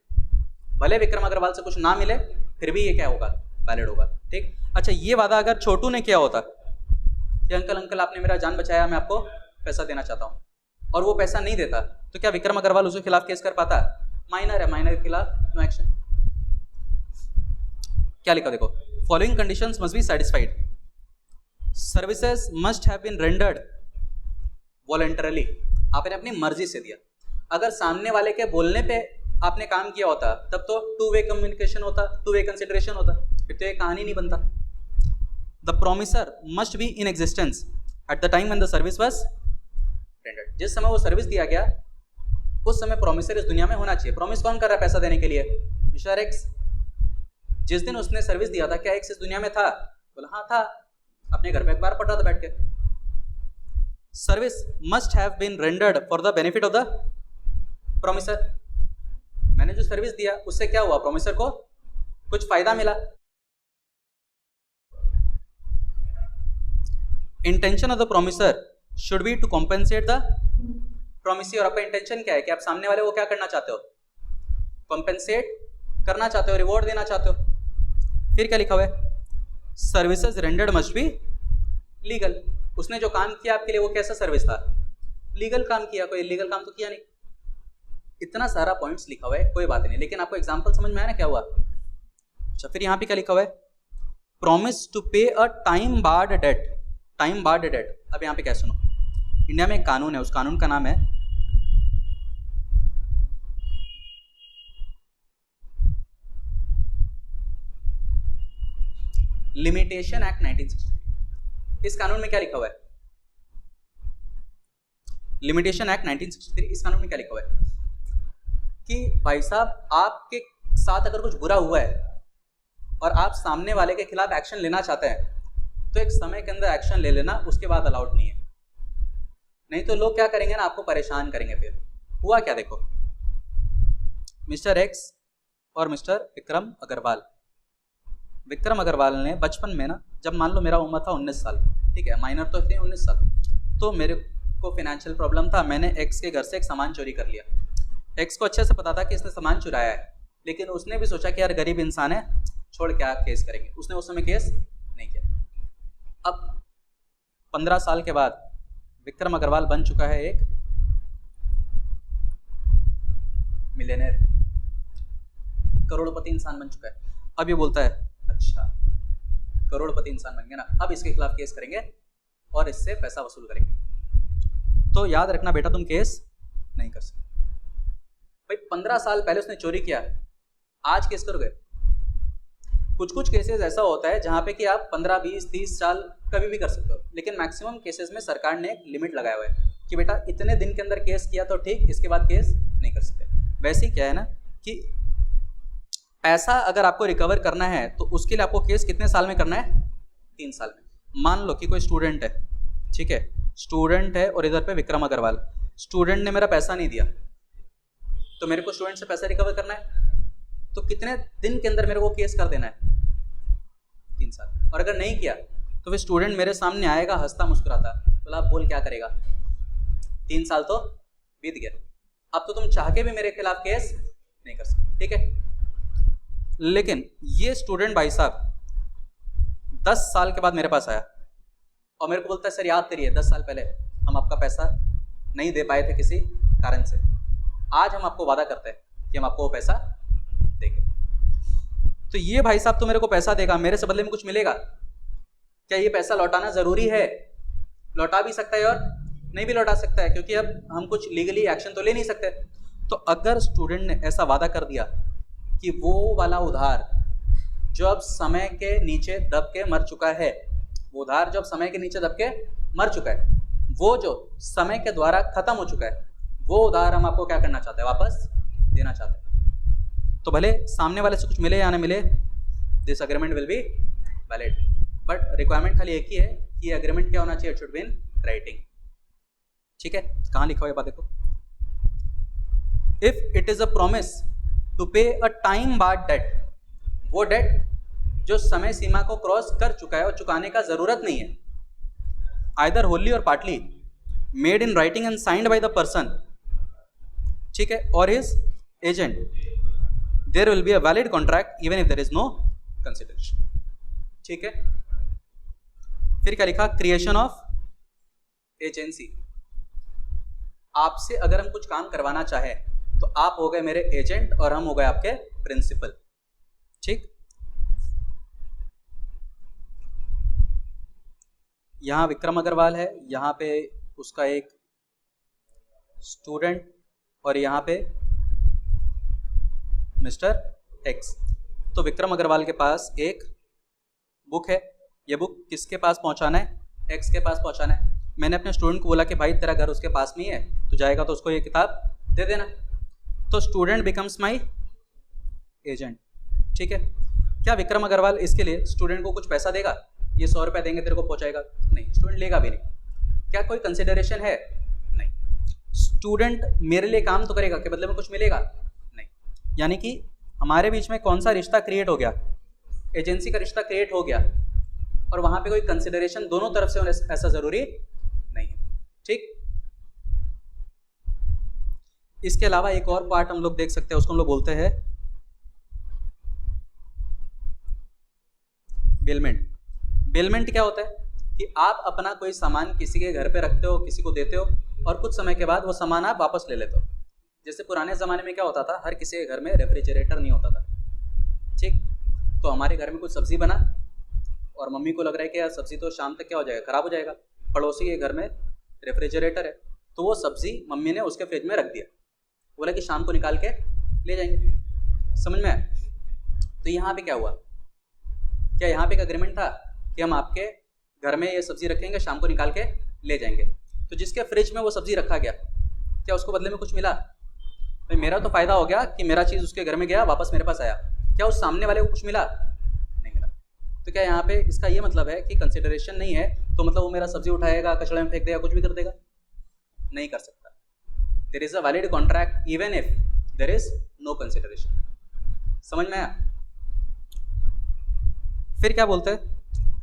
भले विक्रम अग्रवाल से कुछ ना मिले फिर भी ये क्या होगा? वैलिड होगा। ठीक। अच्छा, ये वादा अगर छोटू ने किया होता कि अंकल आपने मेरा जान बचाया, मैं आपको पैसा देना चाहता हूँ, और वो पैसा नहीं देता, तो क्या विक्रम अग्रवाल उसके खिलाफ केस कर पाता? माइनर है, माइनर के खिलाफ नो एक्शन। क्या लिखा देखो, following conditions must be satisfied, services must have been rendered voluntarily. आपने अपनी मर्जी से दिया। अगर सामने वाले के बोलने पे आपने काम किया होता तब तो 2 वे कम्युनिकेशन होता, 2 वे कंसिडरेशन होता, फिर तो ये कहानी नहीं बनता। The promisor must be in existence at the time when the service was rendered. जिस समय वो सर्विस दिया गया उस समय प्रोमिसर इस दुनिया में होना चाहिए। प्रॉमिस कौन कर रहा है पैसा देने के लिए? Mister x. जिस दिन उसने सर्विस दिया था क्या एक्स इस दुनिया में था? बोला हाँ था, अपने घर पे अखबार पढ़ रहा था बैठ के। Service must have been rendered for the benefit of the promisor. मैंने जो सर्विस दिया उससे क्या हुआ? प्रोमिसर को कुछ फायदा मिला। Intention of the promisor should be to compensate the promisee. और आपका इंटेंशन क्या है कि आप सामने वाले को क्या करना चाहते हो? कॉम्पेंसेट करना चाहते हो, रिवॉर्ड देना चाहते हो। फिर क्या लिखा हुआ है? Services rendered must be legal. उसने जो काम किया आपके लिए वो कैसा सर्विस था? लीगल काम किया, कोई इलीगल काम तो किया नहीं। इतना सारा पॉइंट्स लिखा हुआ है, कोई बात नहीं, लेकिन आपको एग्जांपल समझ में आया ना क्या हुआ? अच्छा, फिर यहाँ पे क्या लिखा हुआ है? Promise to pay a time barred debt. Time barred debt. अब यहाँ पे क्या सुनो, इंडिया में एक कानून है, उस कानून का नाम है लिमिटेशन एक्ट 1963। इस कानून में क्या लिखा हुआ है? Limitation act 1963। इस कानून में क्या लिखा हुआ है कि भाई साहब आपके साथ अगर कुछ बुरा हुआ है और आप सामने वाले के खिलाफ एक्शन लेना चाहते हैं तो एक समय के अंदर एक्शन ले लेना, उसके बाद अलाउड नहीं है। नहीं तो लोग क्या करेंगे ना, आपको परेशान करेंगे। फिर हुआ क्या देखो, मिस्टर एक्स और मिस्टर विक्रम अग्रवाल। विक्रम अग्रवाल ने बचपन में ना, जब मान लो मेरा उम्र था 19 साल, ठीक है, माइनर तो थे 19 साल, तो मेरे को फाइनेंशियल प्रॉब्लम था। मैंने एक्स के घर से एक सामान चोरी कर लिया। एक्स को अच्छे से पता था कि इसने सामान चुराया है, लेकिन उसने भी सोचा कि यार गरीब इंसान है, छोड़ क्या केस करेंगे। उसने उस समय केस नहीं किया। अब 15 साल के बाद विक्रम अग्रवाल बन चुका है एक मिलियनेयर, करोड़पति इंसान बन चुका है। अब ये बोलता है अच्छा करोड़पति इंसान बन गया ना, अब इसके खिलाफ केस करेंगे और इससे पैसा वसूल करेंगे। तो याद रखना बेटा, तुम केस नहीं कर सकते भाई। 15 साल पहले उसने चोरी किया, आज केस करोगे? कुछ कुछ केसेस ऐसा होता है जहाँ पे कि आप 15, 20, 30 साल कभी भी कर सकते हो, लेकिन मैक्सिमम केसेस में सरकार ने एक लिमिट लगाया हुआ है कि बेटा इतने दिन के अंदर केस किया तो ठीक, इसके बाद केस नहीं कर सकते। वैसे ही क्या है ना कि पैसा अगर आपको रिकवर करना है तो उसके लिए आपको केस कितने साल में करना है? 3 साल में। मान लो कि कोई स्टूडेंट है, ठीक है, स्टूडेंट है और इधर पे विक्रम अग्रवाल, स्टूडेंट ने मेरा पैसा नहीं दिया तो मेरे को स्टूडेंट से पैसा रिकवर करना है, तो कितने दिन के अंदर मेरे को केस कर देना है? 3 साल। और अगर नहीं किया तो फिर स्टूडेंट मेरे सामने आएगा हंसता मुस्कुराता, बोला आप बोल क्या करेगा, 3 साल तो बीत गया, अब तो तुम चाह के भी मेरे खिलाफ केस नहीं कर सकते, ठीक है। लेकिन ये स्टूडेंट भाई साहब 10 साल के बाद मेरे पास आया और मेरे को बोलता है सर याद करिए 10 साल पहले हम आपका पैसा नहीं दे पाए थे किसी कारण से, आज हम आपको वादा करते हैं कि हम आपको वो पैसा देंगे। तो ये भाई साहब तो मेरे को पैसा देगा, मेरे से बदले में कुछ मिलेगा क्या? ये पैसा लौटाना ज़रूरी है? लौटा भी सकता है और नहीं भी लौटा सकता है, क्योंकि अब हम कुछ लीगली एक्शन तो ले नहीं सकते। तो अगर स्टूडेंट ने ऐसा वादा कर दिया कि वो वाला उधार जो अब समय के नीचे दब के मर चुका है, वो उधार जो अब समय के नीचे दब के मर चुका है, वो जो समय के द्वारा खत्म हो चुका है, वो उधार हम आपको क्या करना चाहते हैं? वापस देना चाहते हैं। तो भले सामने वाले से कुछ मिले या ना मिले, this agreement will be valid, but requirement खाली एक ही है कि अग्रीमेंट क्या होना चाहिए? It should be in writing, ठीक है। कहाँ लिखा हुआ है बात देखो, if it is a promise to pay a time barred debt, वो डेट जो समय सीमा को क्रॉस कर चुका है और चुकाने का जरूरत नहीं है, आइदर होली और partly, made in writing and signed by the person, ठीक है, और his agent, there will be a valid contract even if there is no consideration, ठीक है। फिर क्या लिखा? क्रिएशन ऑफ एजेंसी, आपसे अगर हम कुछ काम करवाना चाहें तो आप हो गए मेरे एजेंट और हम हो गए आपके प्रिंसिपल, ठीक। यहां विक्रम अग्रवाल है, यहां पे उसका एक स्टूडेंट और यहां पे मिस्टर एक्स। तो विक्रम अग्रवाल के पास एक बुक है, ये बुक किसके पास पहुंचाना है? एक्स के पास पहुंचाना है। मैंने अपने स्टूडेंट को बोला कि भाई तेरा घर उसके पास में ही है, तो जाएगा तो उसको ये किताब दे देना। तो स्टूडेंट बिकम्स माई एजेंट, ठीक है। क्या विक्रम अग्रवाल इसके लिए स्टूडेंट को कुछ पैसा देगा? ये 100 रुपये देंगे तेरे को पहुंचाएगा? नहीं, स्टूडेंट लेगा भी नहीं। क्या कोई कंसिडरेशन है? नहीं। स्टूडेंट मेरे लिए काम तो करेगा, के बदले में कुछ मिलेगा? नहीं। यानी कि हमारे बीच में कौन सा रिश्ता क्रिएट हो गया? एजेंसी का रिश्ता क्रिएट हो गया, और वहां पे कोई कंसिडरेशन दोनों तरफ से होना ऐसा जरूरी नहीं है, ठीक। इसके अलावा एक और पार्ट हम लोग देख सकते हैं, उसको हम लोग बोलते हैं बेलमेंट। बेलमेंट क्या होता है कि आप अपना कोई सामान किसी के घर पे रखते हो, किसी को देते हो, और कुछ समय के बाद वो सामान आप वापस ले लेते हो। जैसे पुराने ज़माने में क्या होता था, हर किसी के घर में रेफ्रिजरेटर नहीं होता था, ठीक। तो हमारे घर में कुछ सब्जी बना और मम्मी को लग रहा है कि यार सब्जी तो शाम तक क्या हो जाएगा, ख़राब हो जाएगा। पड़ोसी के घर में रेफ्रिजरेटर है, तो वो सब्जी मम्मी ने उसके फ्रिज में रख दिया, बोला कि शाम को निकाल के ले जाएंगे। समझ में आया? तो यहाँ पे क्या हुआ? क्या यहाँ पे एक अग्रीमेंट था कि हम आपके घर में ये सब्जी रखेंगे, शाम को निकाल के ले जाएंगे? तो जिसके फ्रिज में वो सब्जी रखा गया, क्या उसको बदले में कुछ मिला? भाई मेरा तो फ़ायदा हो गया कि मेरा चीज़ उसके घर में गया, वापस मेरे पास आया। क्या उस सामने वाले को कुछ मिला? नहीं मिला। तो क्या यहाँ पे इसका ये मतलब है कि कंसिडरेशन नहीं है तो मतलब वो मेरा सब्जी उठाएगा, कचड़े में फेंक देगा, कुछ भी कर देगा? नहीं कर सकता। There is a valid contract even if there is no consideration. समझ में आया? फिर क्या बोलते हैं?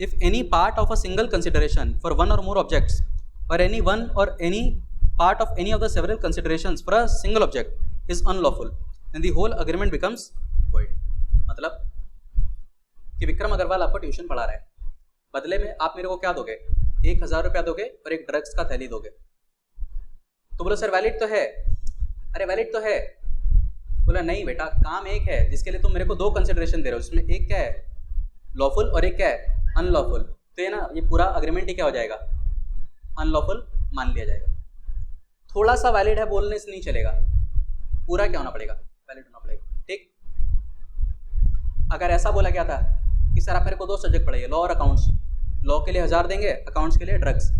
If any part of a single consideration for one और मोर ऑब्जेक्ट्स, और एनी वन और any part of any of the several considerations for a single object is unlawful and the whole agreement becomes void. मतलब कि विक्रम अग्रवाल आपको tuition पढ़ा रहा है, बदले में आप मेरे को क्या दोगे? 1000 रुपया दोगे और एक ड्रग्स का थैली दोगे। तो बोलो सर वैलिड तो है। अरे वैलिड तो है। बोला नहीं बेटा, काम एक है जिसके लिए तुम मेरे को 2 कंसिडरेशन दे रहे हो, उसमें एक क्या है? लॉफुल और एक क्या है? अनलॉफुल। तो ये ना, ये पूरा अग्रीमेंट ही क्या हो जाएगा? अनलॉफुल मान लिया जाएगा। थोड़ा सा वैलिड है बोलने से नहीं चलेगा, पूरा क्या होना पड़ेगा? वैलिड होना पड़ेगा, ठीक। अगर ऐसा बोला गया था कि सर आप मेरे को 2 सब्जेक्ट पढ़ाइए, लॉ और अकाउंट्स, लॉ के लिए 1000 देंगे, अकाउंट्स के लिए ड्रग्स,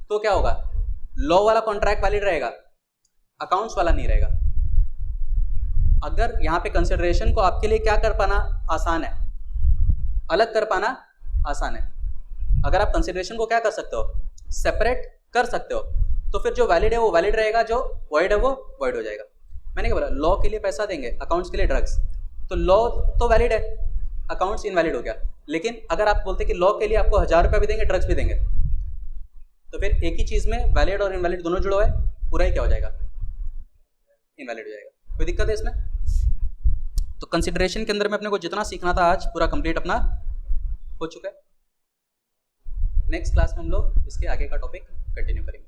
तो क्या होगा? लॉ वाला कॉन्ट्रैक्ट वैलिड रहेगा, अकाउंट्स वाला नहीं रहेगा। अगर यहाँ पे कंसिडरेशन को आपके लिए क्या कर पाना आसान है, अलग कर पाना आसान है। अगर आप कंसिडरेशन को क्या कर सकते हो, सेपरेट कर सकते हो, तो फिर जो वैलिड है वो वैलिड रहेगा, जो वॉइड है वो वॉइड हो जाएगा। मैंने क्या बोला, लॉ के लिए पैसा देंगे, अकाउंट्स के लिए ड्रग्स, तो लॉ तो वैलिड है, अकाउंट्स इनवैलिड हो गया। लेकिन अगर आप बोलते कि लॉ के लिए आपको 1000 रुपये भी देंगे, ड्रग्स भी देंगे, तो फिर एक ही चीज़ में वैलिड और इनवैलिड दोनों जुड़ा है, पूरा ही क्या हो जाएगा, इनवैलिड हो जाएगा। कोई दिक्कत है इसमें? तो कंसिडरेशन के अंदर में अपने को जितना सीखना था आज पूरा कंप्लीट अपना हो चुका है। नेक्स्ट क्लास में हम लोग इसके आगे का टॉपिक कंटिन्यू करेंगे।